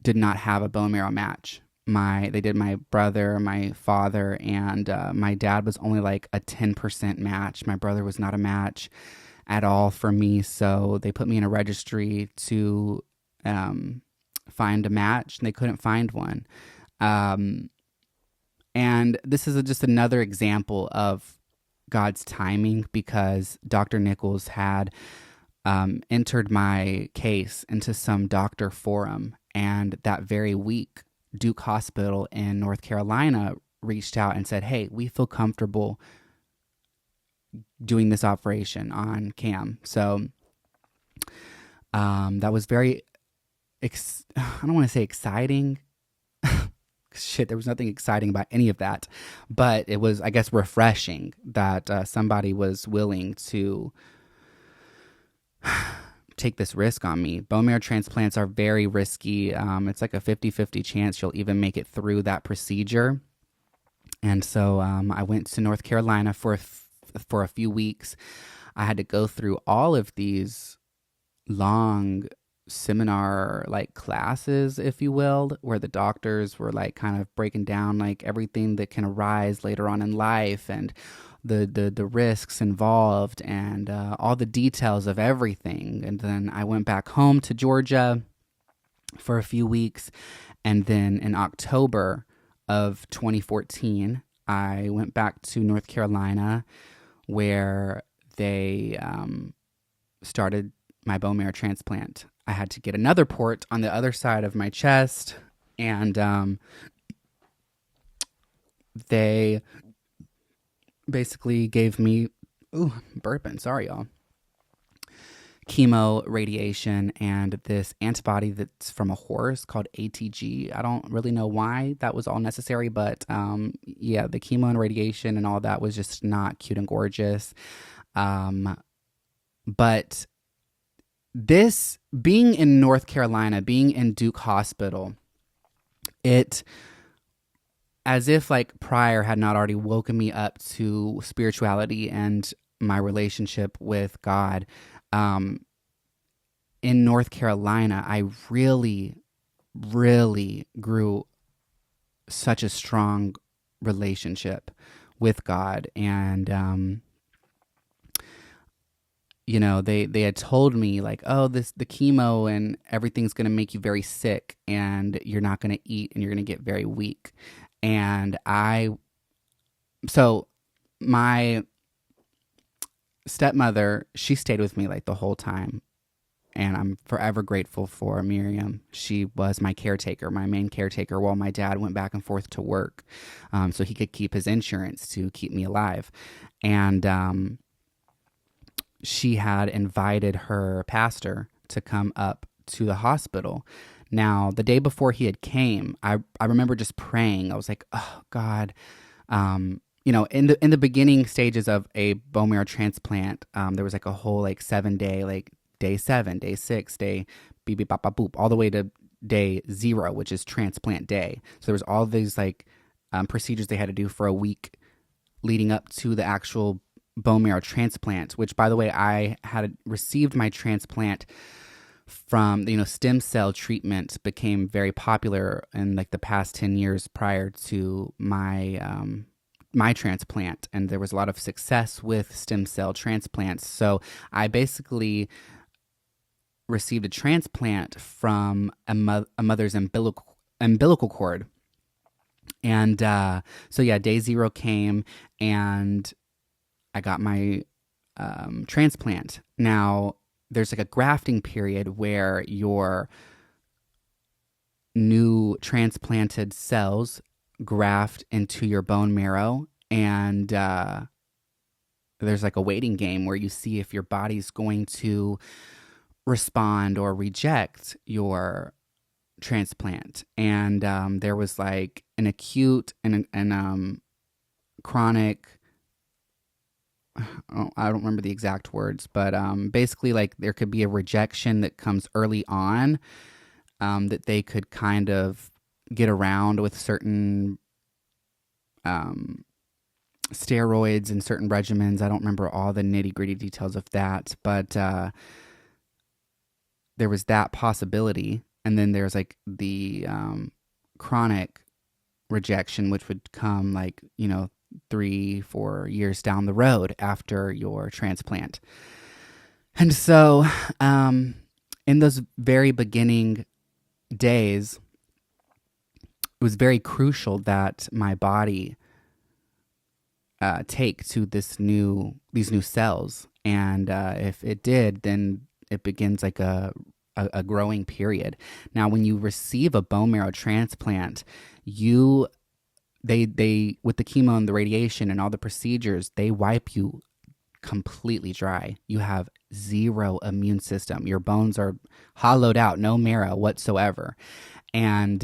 did not have a bone marrow match. They did my brother, my father, and my dad was only like a 10% match. My brother was not a match at all for me. So they put me in a registry to find a match, and they couldn't find one. And this is just another example of God's timing, because Dr. Nichols had entered my case into some doctor forum, and that very week, Duke Hospital in North Carolina reached out and said, "Hey, we feel comfortable doing this operation on Cam." So that was very, I don't want to say exciting. Shit, there was nothing exciting about any of that, but it was, I guess, refreshing that somebody was willing to take this risk on me. Bone marrow transplants are very risky. It's like a 50-50 chance you'll even make it through that procedure. And so I went to North Carolina for a few weeks. I had to go through all of these long seminar like classes, if you will, where the doctors were like kind of breaking down like everything that can arise later on in life and the risks involved and all the details of everything. And then I went back home to Georgia for a few weeks, and then in October of 2014 I went back to North Carolina, where they started my bone marrow transplant. I had to get another port on the other side of my chest, and they basically gave me, burping, sorry y'all, chemo, radiation, and this antibody that's from a horse called ATG. I don't really know why that was all necessary, but yeah, the chemo and radiation and all that was just not cute and gorgeous. But this, being in North Carolina, being in Duke Hospital, it, as if like prior had not already woken me up to spirituality and my relationship with God. In North Carolina, I really, really grew such a strong relationship with God. And, they had told me like, oh, the chemo and everything's going to make you very sick, and you're not going to eat, and you're going to get very weak. And so my stepmother, she stayed with me like the whole time. And I'm forever grateful for Miriam. She was my caretaker, my main caretaker, while my dad went back and forth to work, so he could keep his insurance to keep me alive. And she had invited her pastor to come up to the hospital. Now, the day before he had came, I remember just praying. I was like, oh, God. In the beginning stages of a bone marrow transplant, there was like a whole like 7-day, like day 7, day 6, day beep, beep, bop, bop, boop, all the way to day 0, which is transplant day. So there was all these like procedures they had to do for a week leading up to the actual bone marrow transplant, which, by the way, I had received my transplant from, stem cell treatment became very popular in like the past 10 years prior to my my transplant, and there was a lot of success with stem cell transplants. So I basically received a transplant from a mother's umbilical cord. And so yeah, day 0 came, and I got my transplant. Now, there's like a grafting period where your new transplanted cells graft into your bone marrow, and there's like a waiting game where you see if your body's going to respond or reject your transplant. And there was like an acute and chronic, I don't remember the exact words, but basically like there could be a rejection that comes early on, that they could kind of get around with certain steroids and certain regimens. I don't remember all the nitty gritty details of that, but there was that possibility. And then there's like the chronic rejection, which would come like, 3-4 years down the road after your transplant. And so in those very beginning days, it was very crucial that my body take to these new cells. And if it did, then it begins like a growing period. Now, when you receive a bone marrow transplant, they with the chemo and the radiation and all the procedures, they wipe you completely dry. You have zero immune system. Your bones are hollowed out, no marrow whatsoever. And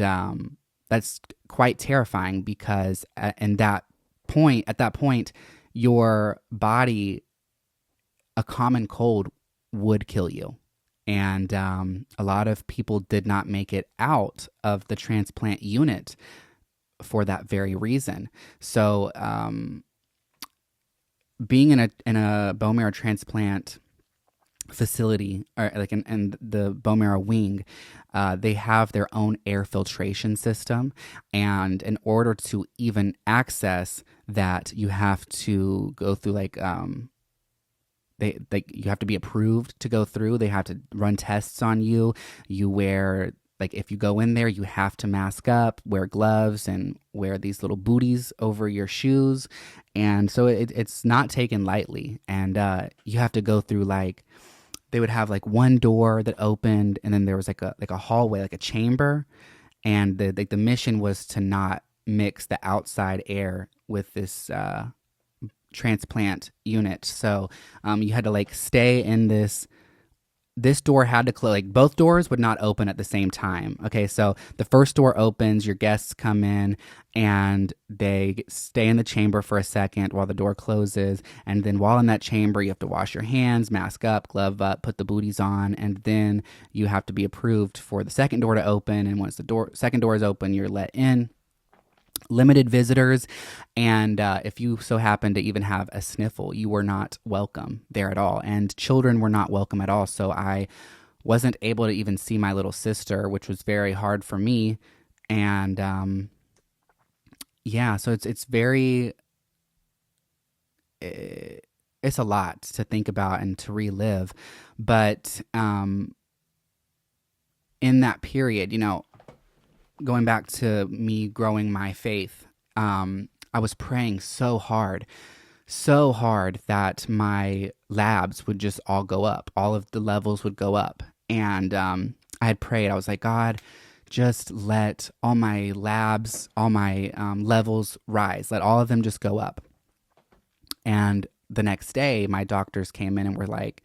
that's quite terrifying, because at that point, your body, a common cold would kill you. And a lot of people did not make it out of the transplant unit for that very reason. So being in a bone marrow transplant facility, or like in the bone marrow wing, they have their own air filtration system, and in order to even access that, you have to go through like you have to be approved to go through. They have to run tests on you. You wear, like, if you go in there, you have to mask up, wear gloves, and wear these little booties over your shoes. And so it's not taken lightly. And you have to go through, like, they would have like one door that opened, and then there was like a hallway, like a chamber. And the mission was to not mix the outside air with this transplant unit. So you had to like stay in this door had to close. Like, both doors would not open at the same time. Okay, so the first door opens, your guests come in, and they stay in the chamber for a second while the door closes. And then while in that chamber, you have to wash your hands, mask up, glove up, put the booties on, and then you have to be approved for the second door to open. And once the second door is open, you're let in. Limited visitors, and if you so happen to even have a sniffle, you were not welcome there at all, and children were not welcome at all. So I wasn't able to even see my little sister, which was very hard for me. And yeah, so it's very, it's a lot to think about and to relive. But in that period, going back to me growing my faith, I was praying so hard that my labs would just all go up. All of the levels would go up. And I had prayed. I was like, God, just let all my labs, all my levels rise. Let all of them just go up. And the next day, my doctors came in and were like,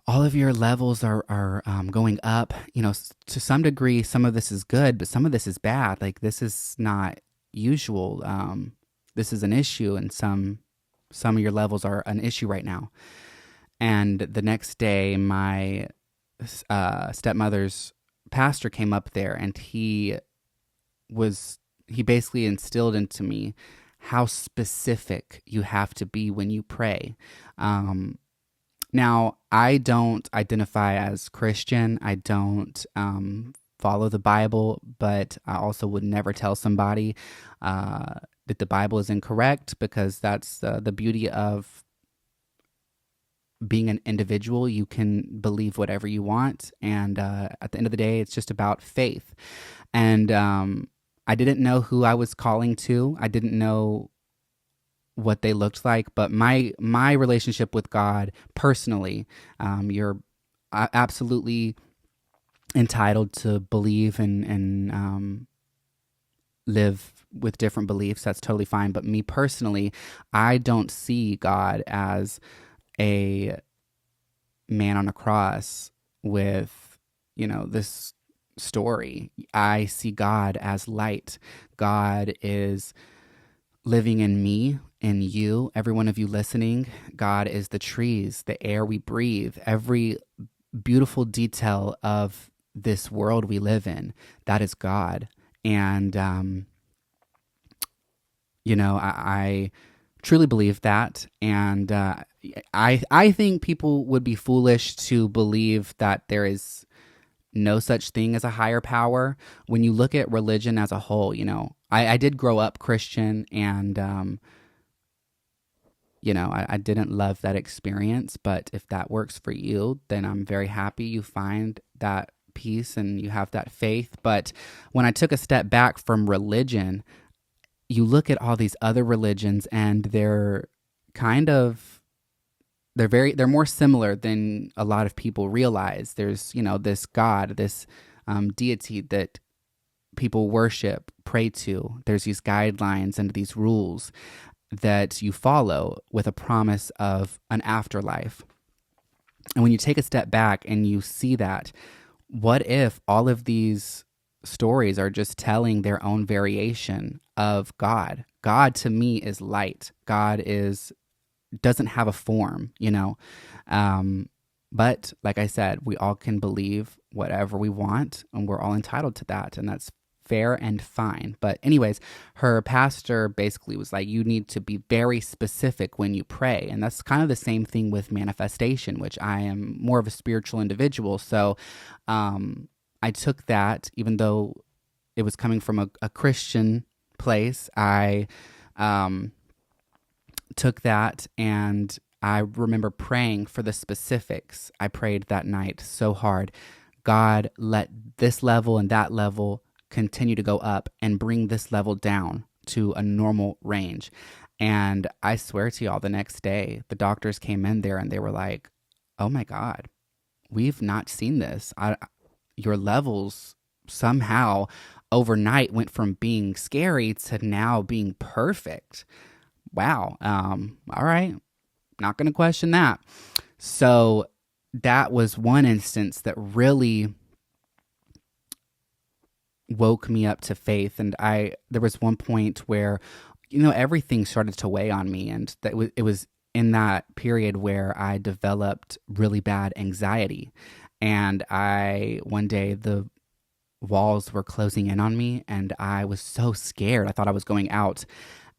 all of your levels are going up. To some degree, some of this is good, but some of this is bad. Like, this is not usual. This is an issue, and some of your levels are an issue right now. And the next day, my stepmother's pastor came up there, and he basically instilled into me how specific you have to be when you pray. Now, I don't identify as Christian. I don't follow the Bible, but I also would never tell somebody that that the Bible is incorrect, because that's the beauty of being an individual. You can believe whatever you want. And at the end of the day, it's just about faith. And I didn't know who I was calling to. I didn't know what they looked like, but my relationship with God personally, you're absolutely entitled to believe and live with different beliefs. That's totally fine. But me personally, I don't see God as a man on a cross with, this story. I see God as light. God is living in me, in you, every one of you listening. God is the trees, the air we breathe, every beautiful detail of this world we live in. That is God. And, I truly believe that. And I think people would be foolish to believe that there is no such thing as a higher power. When you look at religion as a whole, I did grow up Christian, and, I didn't love that experience. But if that works for you, then I'm very happy you find that peace and you have that faith. But when I took a step back from religion, you look at all these other religions, and they're more similar than a lot of people realize. There's, this God, this deity that people worship, pray to. There's these guidelines and these rules that you follow with a promise of an afterlife. And when you take a step back and you see that, what if all of these stories are just telling their own variation of God? God to me is light. God doesn't have a form, but like I said, we all can believe whatever we want, and we're all entitled to that, and that's fair and fine. But anyways, her pastor basically was like, you need to be very specific when you pray. And that's kind of the same thing with manifestation, which I am more of a spiritual individual. So I took that, even though it was coming from a Christian place. I took that, and I remember praying for the specifics. I prayed that night so hard. God, let this level and that level continue to go up, and bring this level down to a normal range. And I swear to y'all, the next day, the doctors came in there and they were like, oh my God, we've not seen this. Your levels somehow overnight went from being scary to now being perfect. Wow. All right. Not going to question that. So that was one instance that really woke me up to faith. And there was one point where, everything started to weigh on me. And it was in that period where I developed really bad anxiety. And one day the walls were closing in on me, and I was so scared. I thought I was going out.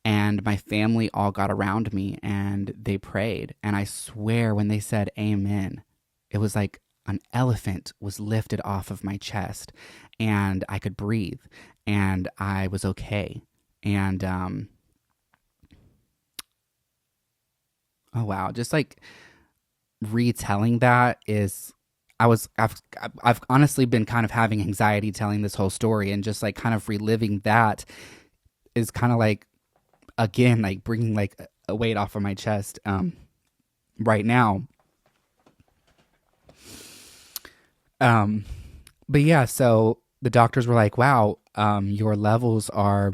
And my family all got around me and they prayed. And I swear, when they said amen, it was like an elephant was lifted off of my chest, and I could breathe, and I was okay. And oh wow, just like retelling that is, I've honestly been kind of having anxiety telling this whole story, and just like kind of reliving that is kind of like, again, like bringing like a weight off of my chest right now. But yeah, so the doctors were like, wow, your levels are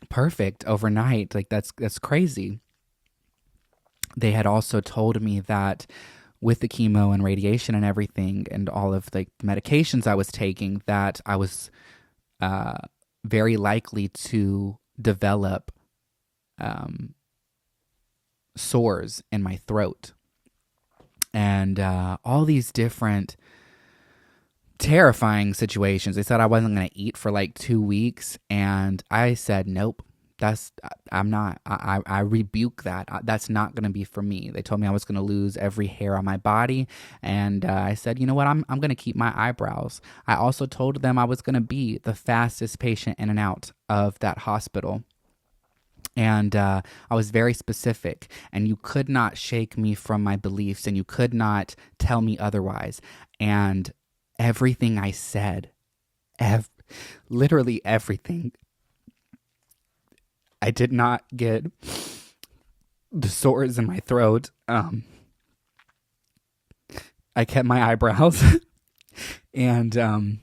perfect overnight. Like that's crazy. They had also told me that with the chemo and radiation and everything and all of the medications I was taking, that I was very likely to develop sores in my throat, and all these different terrifying situations. They said I wasn't going to eat for like 2 weeks, and I said, nope, I'm not. I rebuke that. That's not going to be for me. They told me I was going to lose every hair on my body, and I said, you know what, I'm going to keep my eyebrows. I also told them I was going to be the fastest patient in and out of that hospital. And I was very specific, and you could not shake me from my beliefs, and you could not tell me otherwise. And everything I said, ev- literally everything, I did not get the sores in my throat. I kept my eyebrows. And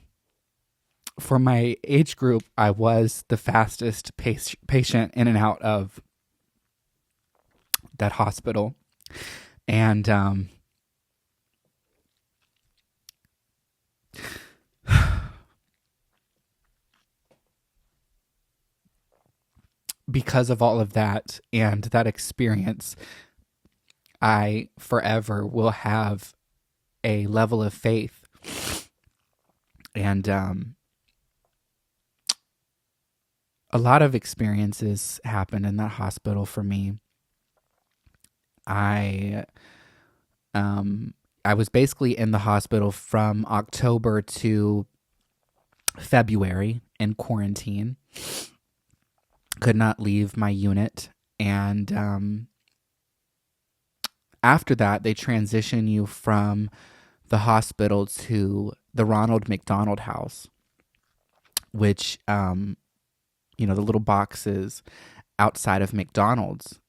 for my age group, I was the fastest patient in and out of that hospital. And because of all of that and that experience, I forever will have a level of faith. And a lot of experiences happened in that hospital for me. I was basically in the hospital from October to February in quarantine. Could not leave my unit. And after that, they transition you from the hospital to the Ronald McDonald House, which, the little boxes outside of McDonald's.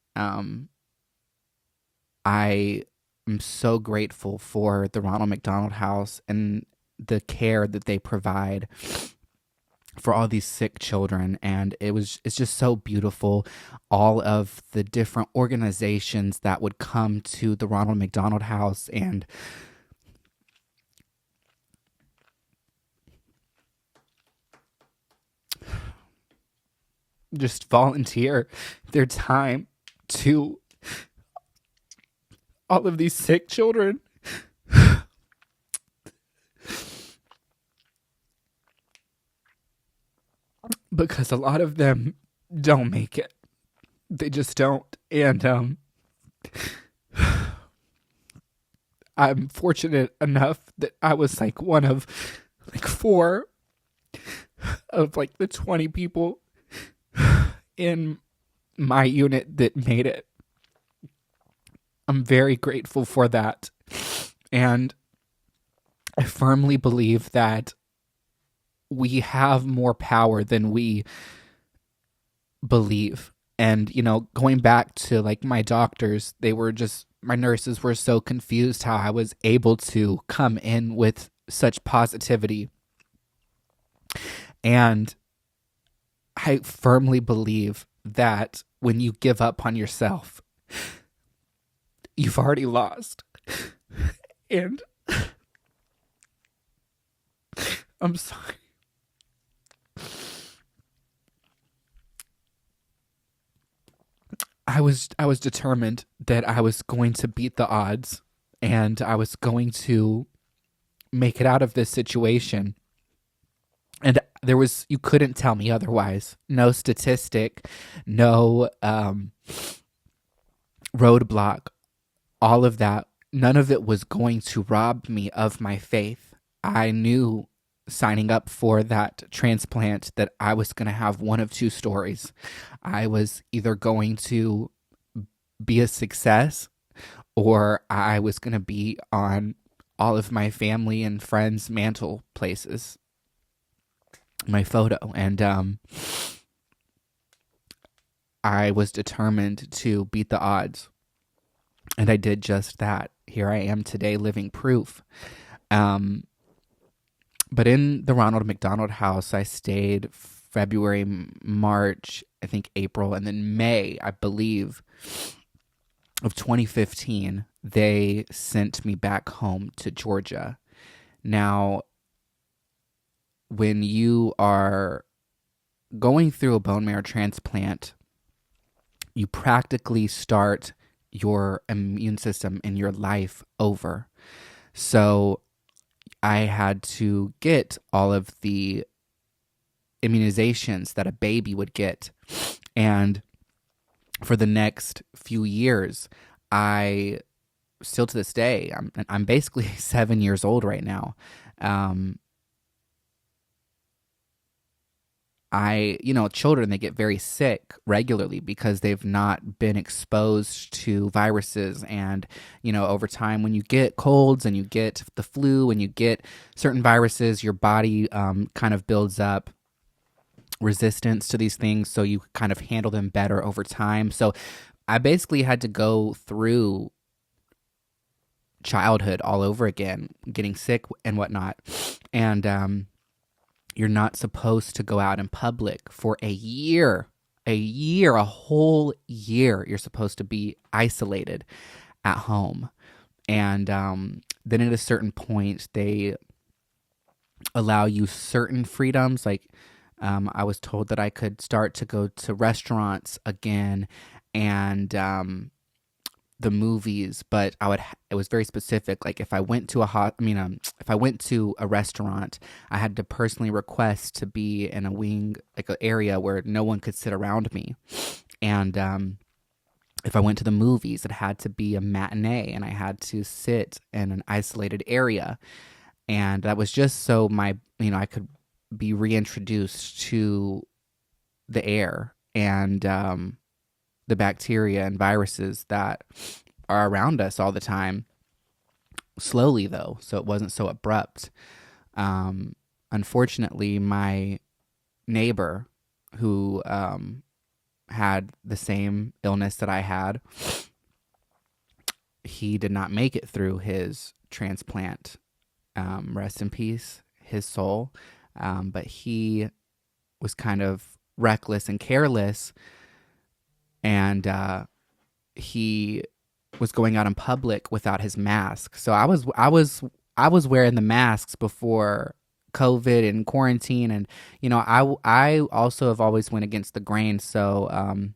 I am so grateful for the Ronald McDonald House and the care that they provide for all these sick children. And it's just so beautiful. All of the different organizations that would come to the Ronald McDonald House and just volunteer their time to all of these sick children. Because a lot of them don't make it. They just don't. And I'm fortunate enough that I was like one of like 4 of like the 20 people in my unit that made it. I'm very grateful for that. And I firmly believe that we have more power than we believe. And, going back to like my doctors, my nurses were so confused how I was able to come in with such positivity. And I firmly believe that when you give up on yourself, you've already lost. And I'm sorry. I was determined that I was going to beat the odds and I was going to make it out of this situation. And you couldn't tell me otherwise. No statistic, no roadblock, all of that. None of it was going to rob me of my faith. I knew signing up for that transplant that I was going to have one of 2 stories. I was either going to be a success or I was going to be on all of my family and friends' mantle places, my photo. And I was determined to beat the odds. And I did just that. Here I am today living proof. But in the Ronald McDonald House, I stayed February, March, I think April, and then May, I believe, of 2015, they sent me back home to Georgia. Now, when you are going through a bone marrow transplant, you practically start your immune system and your life over. So I had to get all of the immunizations that a baby would get. And for the next few years, I still to this day, I'm basically 7 years old right now. children, they get very sick regularly because they've not been exposed to viruses. And, over time, when you get colds and you get the flu and you get certain viruses, your body kind of builds up resistance to these things. So you kind of handle them better over time. So I basically had to go through childhood all over again, getting sick and whatnot. And, you're not supposed to go out in public for a whole year. You're supposed to be isolated at home. And then at a certain point, they allow you certain freedoms. Like I was told that I could start to go to restaurants again and the movies, but it was very specific. Like if I went to if I went to a restaurant, I had to personally request to be in a wing, like an area where no one could sit around me. And if I went to the movies, it had to be a matinee and I had to sit in an isolated area. And that was just so I could be reintroduced to the air and the bacteria and viruses that are around us all the time. Slowly, though, so it wasn't so abrupt. Unfortunately, my neighbor who had the same illness that I had, he did not make it through his transplant. Rest in peace, his soul. But he was kind of reckless and careless, and he was going out in public without his mask. So I was wearing the masks before COVID and quarantine, and I also have always went against the grain. So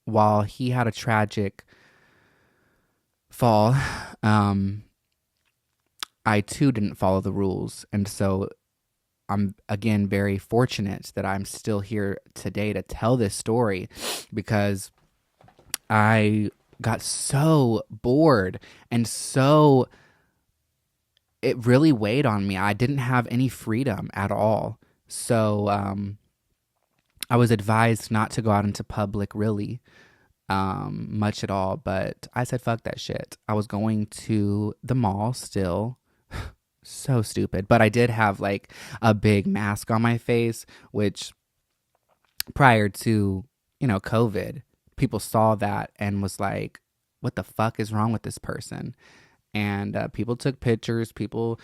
while he had a tragic fall, I too didn't follow the rules, and so I'm, again, very fortunate that I'm still here today to tell this story, because I got so bored and it really weighed on me. I didn't have any freedom at all. So I was advised not to go out into public really much at all, but I said, fuck that shit. I was going to the mall still. So stupid. But I did have like a big mask on my face, which prior to, COVID, people saw that and was like, what the fuck is wrong with this person? And people took pictures, people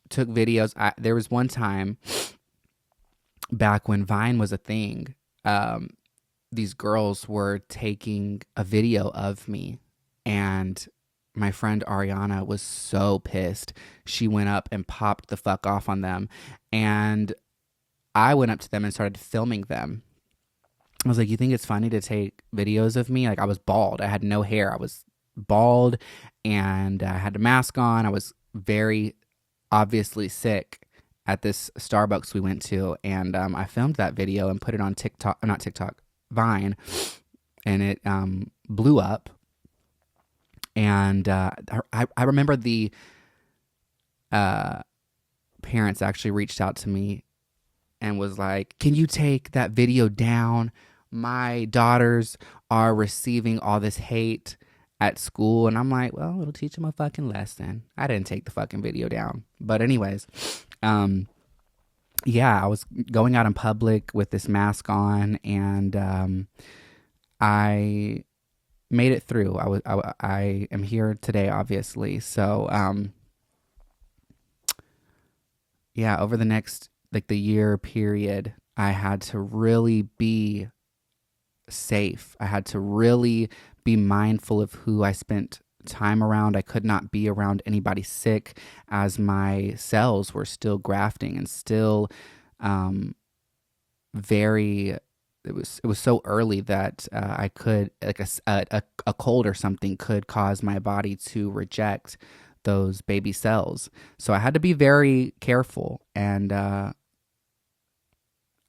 took videos. There was one time back when Vine was a thing, these girls were taking a video of me, and my friend Ariana was so pissed. She went up and popped the fuck off on them. And I went up to them and started filming them. I was like, you think it's funny to take videos of me? Like, I was bald. I had no hair. I was bald and I had a mask on. I was very obviously sick at this Starbucks we went to. And I filmed that video and put it on Vine. And it blew up. And I remember the parents actually reached out to me and was like, can you take that video down? My daughters are receiving all this hate at school. And I'm like, well, it'll teach them a fucking lesson. I didn't take the fucking video down. But anyways, I was going out in public with this mask on, and I made it through. I am here today, obviously. So, over the next, the year period, I had to really be safe. I had to really be mindful of who I spent time around. I could not be around anybody sick, as my cells were still grafting and still, it was so early that I could, like a cold or something could cause my body to reject those baby cells. So I had to be very careful. And I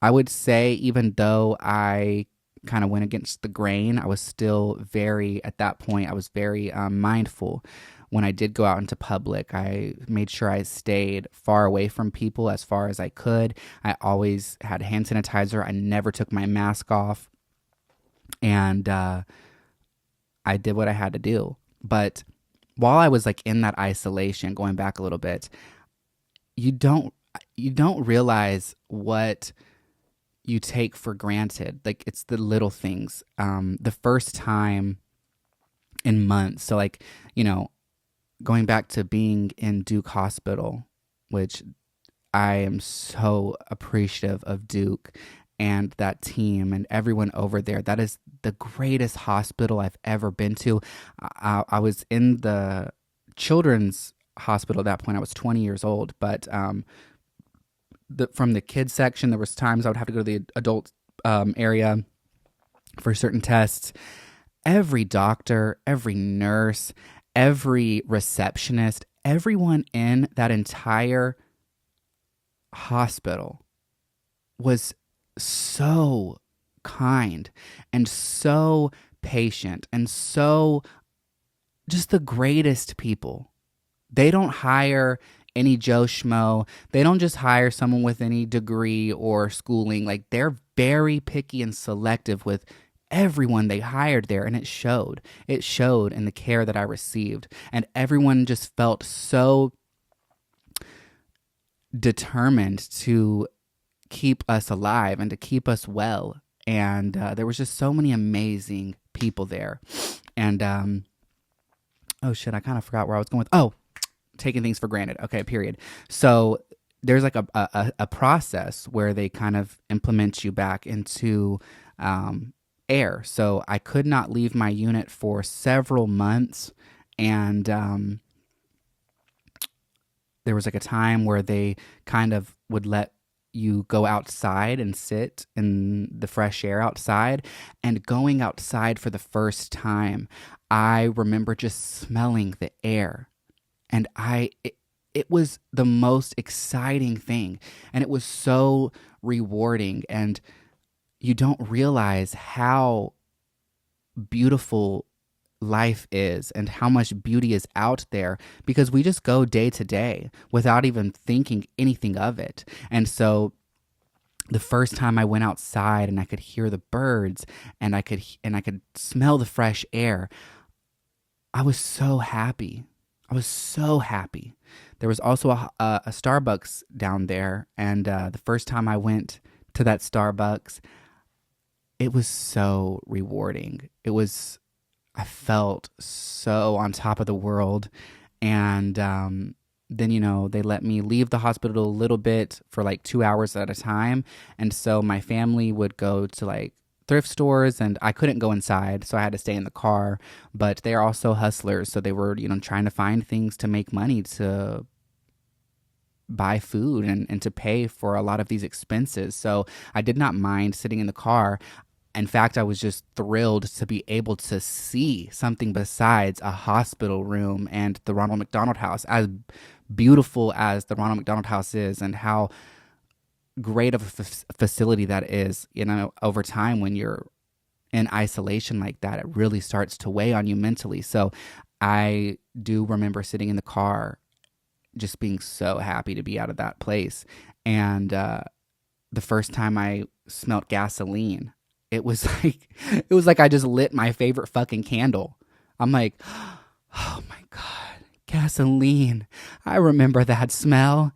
would say, even though I kind of went against the grain, I was still at that point, I was very mindful when I did go out into public, I made sure I stayed far away from people as far as I could. I always had hand sanitizer. I never took my mask off. And I did what I had to do. But while I was like in that isolation, going back a little bit, you don't realize what you take for granted. Like, it's the little things. The first time in months. So like, going back to being in Duke Hospital, which I am so appreciative of Duke and that team and everyone over there. That is the greatest hospital I've ever been to. I was in the children's hospital at that point. I was 20 years old, but from the kids section, there was times I would have to go to the adult area for certain tests. Every doctor, every nurse, every receptionist, everyone in that entire hospital was so kind and so patient and so just the greatest people. They don't hire any Joe Schmo. They don't just hire someone with any degree or schooling. Like, they're very picky and selective with everyone they hired there, and it showed. It showed in the care that I received, and everyone just felt so determined to keep us alive and to keep us well. And there was just so many amazing people there. And oh shit, I kind of forgot where I was going with. Oh, taking things for granted. Okay, period. So there's like a process where they kind of implement you back into air. So I could not leave my unit for several months, and there was like a time where they kind of would let you go outside and sit in the fresh air outside. And going outside for the first time, I remember just smelling the air, and it was the most exciting thing, and it was so rewarding. And you don't realize how beautiful life is and how much beauty is out there, because we just go day to day without even thinking anything of it. And so the first time I went outside and I could hear the birds and I could smell the fresh air, I was so happy. I was so happy. There was also a Starbucks down there, and the first time I went to that Starbucks, it was so rewarding. I felt so on top of the world. And then, they let me leave the hospital a little bit for like 2 hours at a time. And so my family would go to like thrift stores, and I couldn't go inside, so I had to stay in the car. But they're also hustlers, so they were, trying to find things to make money to buy food and to pay for a lot of these expenses. So I did not mind sitting in the car. In fact, I was just thrilled to be able to see something besides a hospital room and the Ronald McDonald House. As beautiful as the Ronald McDonald House is, and how great of a facility that is, over time when you're in isolation like that, it really starts to weigh on you mentally. So I do remember sitting in the car just being so happy to be out of that place. And the first time I smelt gasoline, it was like I just lit my favorite fucking candle. I'm like, oh my God, gasoline. I remember that smell.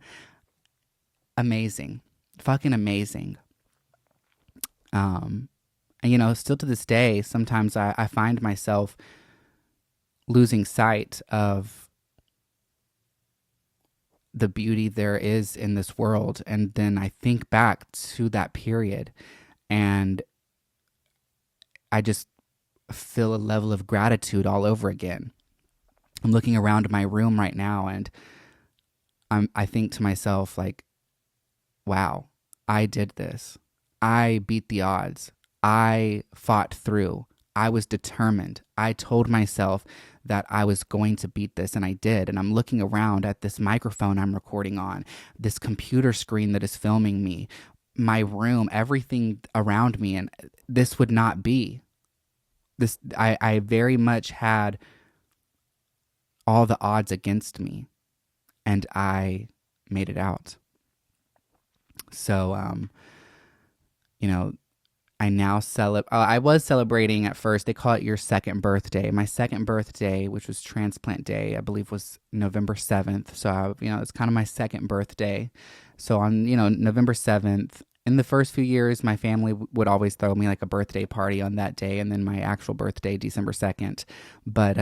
Amazing. Fucking amazing. And still to this day, sometimes I find myself losing sight of the beauty there is in this world. And then I think back to that period, and I just feel a level of gratitude all over again. I'm looking around my room right now, and I think to myself, like, wow, I did this. I beat the odds. I fought through. I was determined. I told myself that I was going to beat this, and I did. And I'm looking around at this microphone I'm recording on, this computer screen that is filming me, my room, everything around me, and this would not be. I very much had all the odds against me, and I made it out. So, you know, I now celebrate. I was celebrating at first. They call it your second birthday. My second birthday, which was transplant day, I believe was November 7th. So, it's kind of my second birthday. So on, November 7th, in the first few years, my family would always throw me like a birthday party on that day, and then my actual birthday, December 2nd. But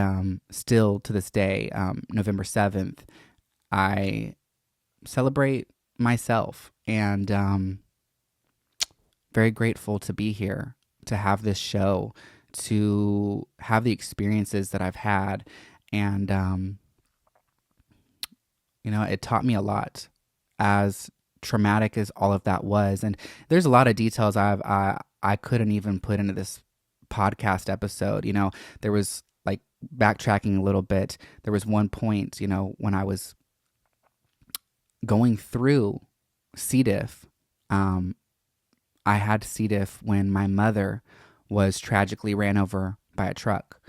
still to this day, November 7th, I celebrate myself, and very grateful to be here, to have this show, to have the experiences that I've had. And, it taught me a lot, as traumatic as all of that was. And there's a lot of details I couldn't even put into this podcast episode. There was, like, backtracking a little bit. There was one point, when I was going through C. diff. I had C. diff when my mother was tragically ran over by a truck,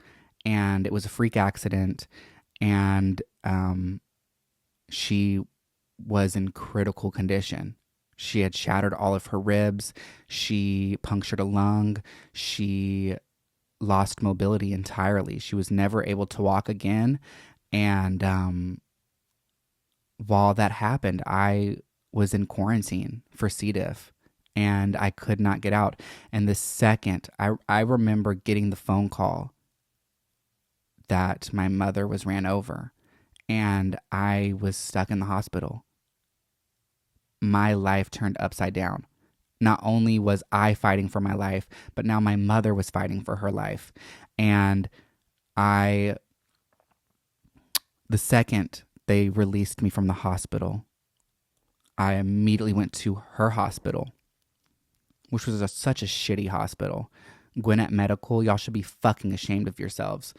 and it was a freak accident, and she was in critical condition. She had shattered all of her ribs. She punctured a lung. She lost mobility entirely. She was never able to walk again. And while that happened, I was in quarantine for C. diff, and I could not get out. And the second, I remember getting the phone call that my mother was ran over, and I was stuck in the hospital. My life turned upside down. Not only was I fighting for my life, but now my mother was fighting for her life. And the second they released me from the hospital, I immediately went to her hospital, which was such a shitty hospital. Gwinnett Medical, y'all should be fucking ashamed of yourselves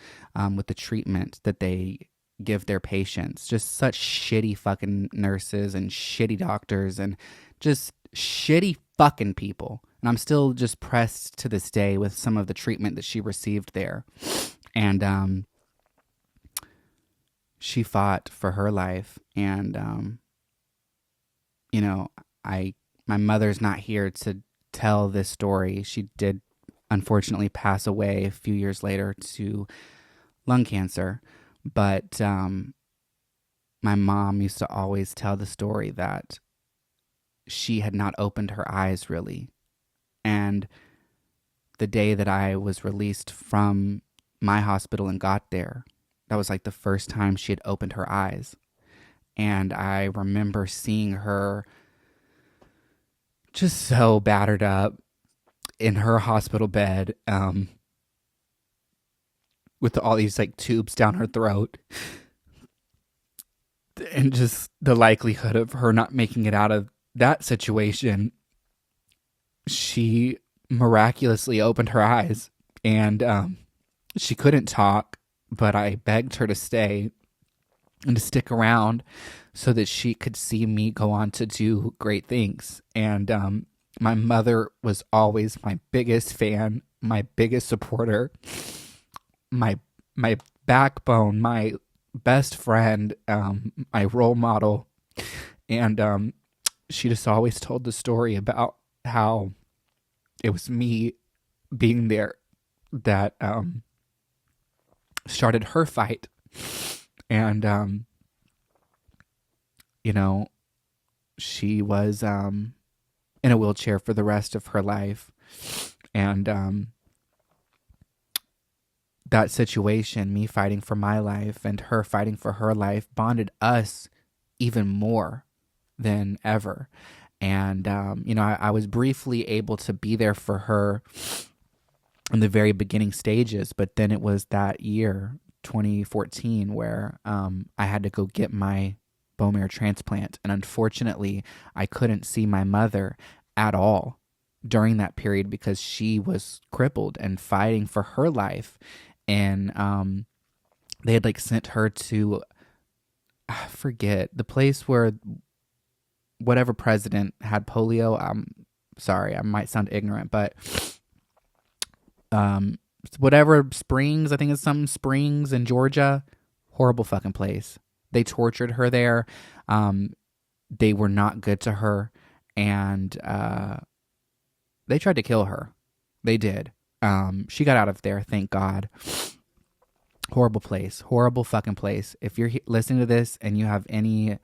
with the treatment that they give their patients. Just such shitty fucking nurses and shitty doctors and just shitty fucking people. And I'm still just pressed to this day with some of the treatment that she received there. And she fought for her life. And, my mother's not here to tell this story. She did unfortunately pass away a few years later to lung cancer. But my mom used to always tell the story that she had not opened her eyes really. And the day that I was released from my hospital and got there, that was like the first time she had opened her eyes. And I remember seeing her just so battered up in her hospital bed, with all these like tubes down her throat, and just the likelihood of her not making it out of that situation. She miraculously opened her eyes, and she couldn't talk, but I begged her to stay and to stick around so that she could see me go on to do great things. And my mother was always my biggest fan, my biggest supporter, my backbone, my best friend, my role model. And she just always told the story about how it was me being there that started her fight. And she was in a wheelchair for the rest of her life. And that situation, me fighting for my life and her fighting for her life, bonded us even more than ever. And, I was briefly able to be there for her in the very beginning stages, but then it was that year, 2014, where I had to go get my bone marrow transplant. And unfortunately, I couldn't see my mother at all during that period because she was crippled and fighting for her life. And they had sent her to, I forget, the place where whatever president had polio. Sorry, I might sound ignorant, but whatever Springs, I think it's some Springs in Georgia. Horrible fucking place. They tortured her there. They were not good to her. And they tried to kill her. They did. She got out of there, thank God. Horrible place. Horrible fucking place. If you're listening to this and you have any,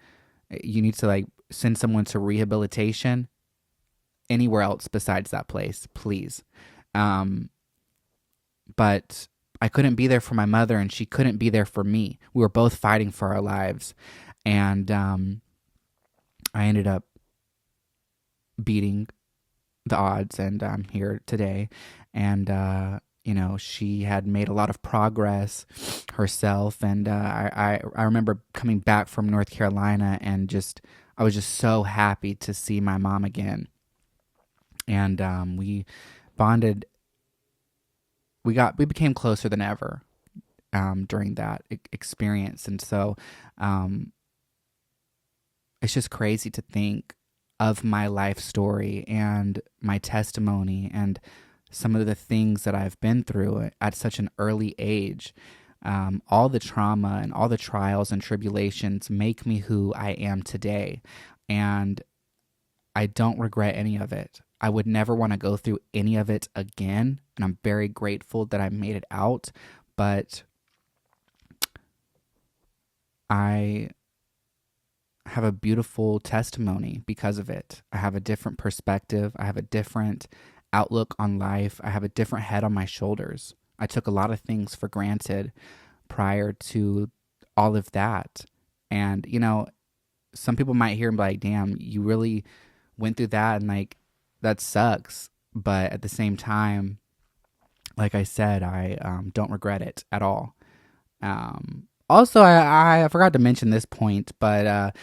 you need to like send someone to rehabilitation anywhere else besides that place, please. But I couldn't be there for my mother and she couldn't be there for me. We were both fighting for our lives. And I ended up beating the odds, and I'm here today. And you know, she had made a lot of progress herself, and I remember coming back from North Carolina, and I was just so happy to see my mom again. And we bonded. We became closer than ever during that experience, and so it's just crazy to think of my life story and my testimony and some of the things that I've been through at such an early age. All the trauma and all the trials and tribulations make me who I am today. And I don't regret any of it. I would never want to go through any of it again. And I'm very grateful that I made it out. But I have a beautiful testimony because of it. I have a different perspective. I have a different outlook on life. I have a different head on my shoulders. I took a lot of things for granted prior to all of that. And, you know, some people might hear and be like, damn, you really went through that and like, that sucks. But at the same time, like I said, I don't regret it at all. Also, I forgot to mention this point, but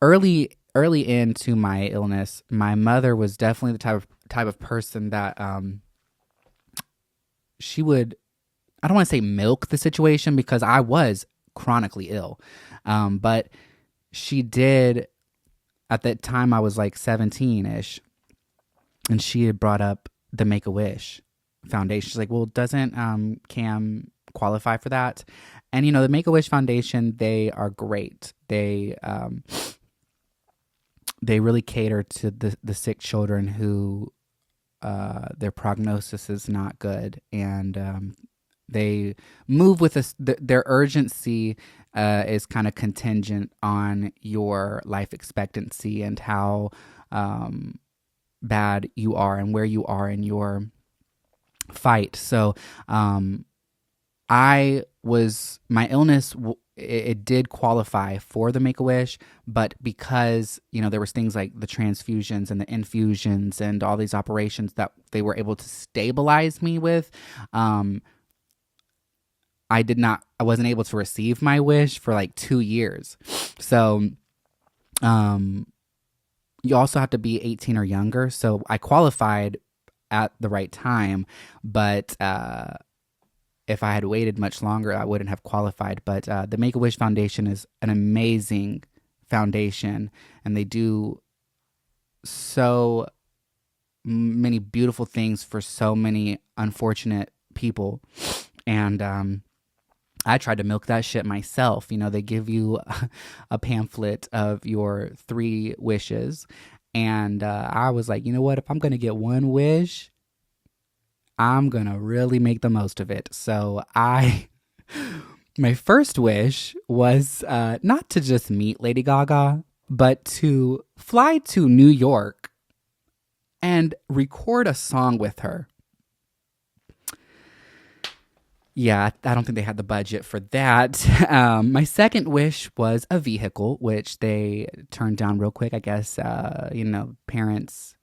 early into my illness, my mother was definitely the type of person that she would, I don't want to say milk the situation because I was chronically ill, but she did. At that time, I was like 17-ish, and she had brought up the Make-A-Wish Foundation. She's like, well, doesn't Cam qualify for that? And, you know, the Make-A-Wish Foundation, they are great. They really cater to the sick children who their prognosis is not good. And they move with their urgency is kind of contingent on your life expectancy and how bad you are and where you are in your fight. So my illness, it did qualify for the Make-A-Wish, but because, you know, there was things like the transfusions and the infusions and all these operations that they were able to stabilize me with, I wasn't able to receive my wish for like 2 years. So, you also have to be 18 or younger. So I qualified at the right time, but, if I had waited much longer, I wouldn't have qualified. But the Make-A-Wish Foundation is an amazing foundation, and they do so many beautiful things for so many unfortunate people. And I tried to milk that shit myself. You know, they give you a pamphlet of your 3 wishes. And I was like, you know what? If I'm going to get one wish, I'm going to really make the most of it. So my first wish was not to just meet Lady Gaga, but to fly to New York and record a song with her. Yeah, I don't think they had the budget for that. My second wish was a vehicle, which they turned down real quick. I guess, you know, parents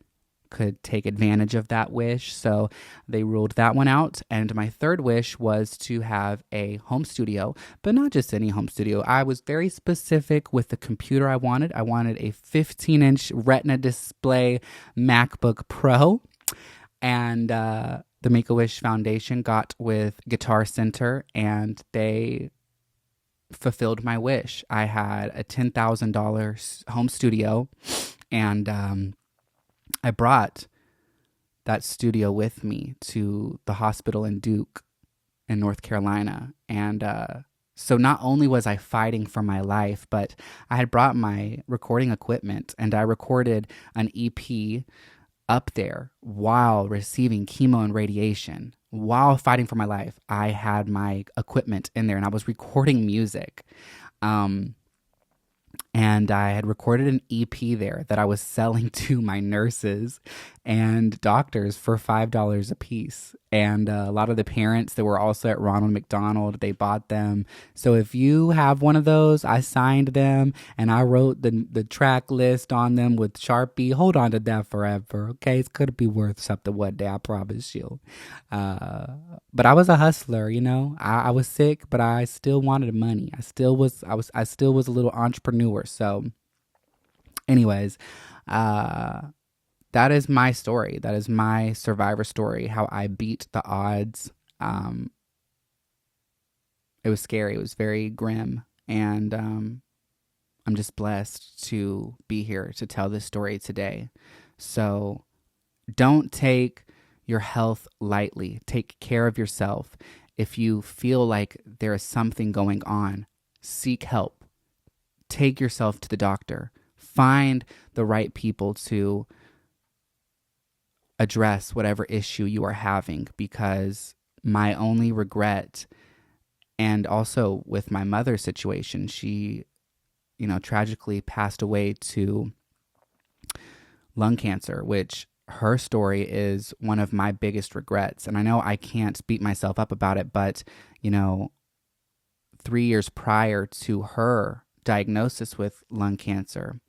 could take advantage of that wish, so they ruled that one out. And my third wish was to have a home studio, but not just any home studio. I was very specific with the computer I wanted. I wanted a 15-inch Retina display MacBook Pro, and the Make-A-Wish Foundation got with Guitar Center, and they fulfilled my wish. I had a $10,000 home studio, and I brought that studio with me to the hospital in Duke in North Carolina. And So not only was I fighting for my life, but I had brought my recording equipment and I recorded an EP up there while receiving chemo and radiation. While fighting for my life, I had my equipment in there and I was recording music. Um, and I had recorded an EP there that I was selling to my nurses and doctors for $5 a piece. And a lot of the parents that were also at Ronald McDonald, they bought them. So if you have one of those, I signed them and I wrote the track list on them with Sharpie. Hold on to that forever, okay? It's gonna be worth something one day, I promise you. Uh, but I was a hustler, you know. I was sick, but I still wanted money. I still was a little entrepreneur. So, anyways, uh, that is my story. That is my survivor story. How I beat the odds. Um, it was scary. It was very grim, and I'm just blessed to be here to tell this story today. So, don't take your health lightly. Take care of yourself. If you feel like there is something going on, seek help. Take yourself to the doctor. Find the right people to address whatever issue you are having, because my only regret, and also with my mother's situation, she, tragically passed away to lung cancer, which her story is one of my biggest regrets. And I know I can't beat myself up about it, but, 3 years prior to her diagnosis with lung cancer,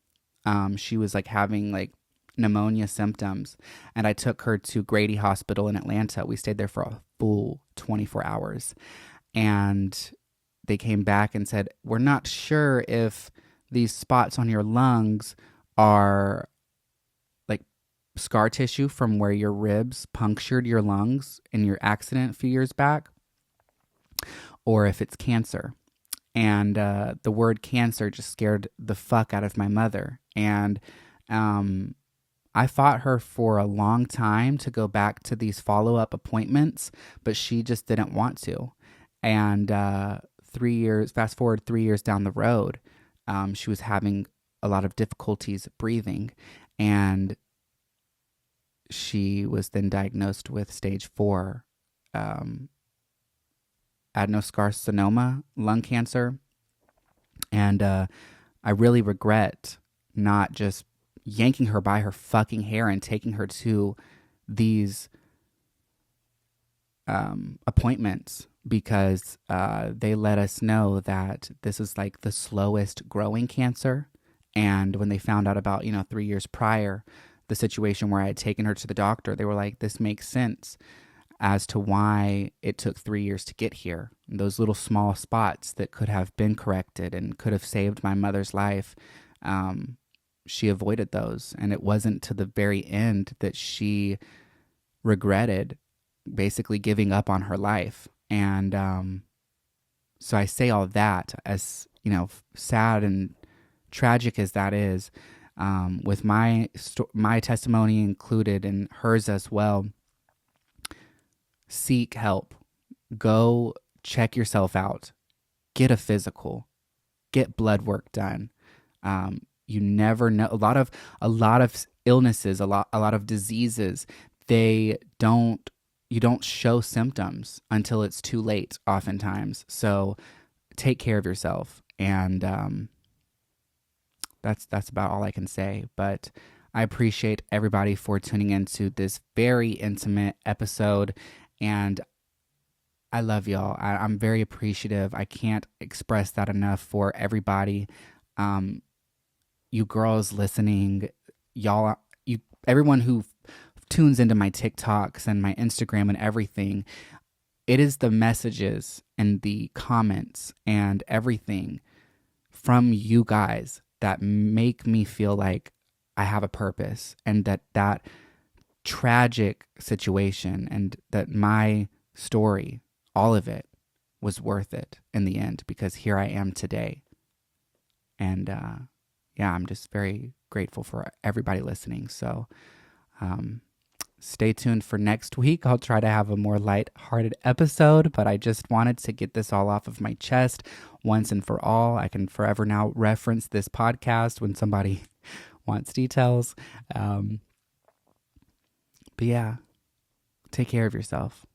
she was like having like pneumonia symptoms. And I took her to Grady Hospital in Atlanta. We stayed there for a full 24 hours. And they came back and said, we're not sure if these spots on your lungs are scar tissue from where your ribs punctured your lungs in your accident a few years back, or if it's cancer. And the word cancer just scared the fuck out of my mother. And I fought her for a long time to go back to these follow-up appointments, but she just didn't want to. And fast forward 3 years down the road, she was having a lot of difficulties breathing, and she was then diagnosed with stage 4 adenocarcinoma, lung cancer. And I really regret not just yanking her by her fucking hair and taking her to these appointments, because they let us know that this is like the slowest growing cancer. And when they found out about, 3 years prior, the situation where I had taken her to the doctor, they were like, this makes sense as to why it took 3 years to get here. And those little small spots that could have been corrected and could have saved my mother's life, she avoided those. And it wasn't to the very end that she regretted basically giving up on her life. And so I say all that, as, sad and tragic as that is, with my testimony included and hers as well. Seek help. Go check yourself out. Get a physical. Get blood work done. You never know. A lot of illnesses, a lot of diseases, you don't show symptoms until it's too late, oftentimes. So take care of yourself. And that's about all I can say. But I appreciate everybody for tuning into this very intimate episode, and I love y'all. I'm very appreciative. I can't express that enough for everybody. You girls listening, y'all, everyone who tunes into my TikToks and my Instagram and everything, it is the messages and the comments and everything from you guys that make me feel like I have a purpose, and that tragic situation and that my story, all of it, was worth it in the end, because here I am today. And I'm just very grateful for everybody listening. So Stay tuned for next week. I'll try to have a more light-hearted episode, but I just wanted to get this all off of my chest once and for all. I can forever now reference this podcast when somebody wants details. But yeah, take care of yourself.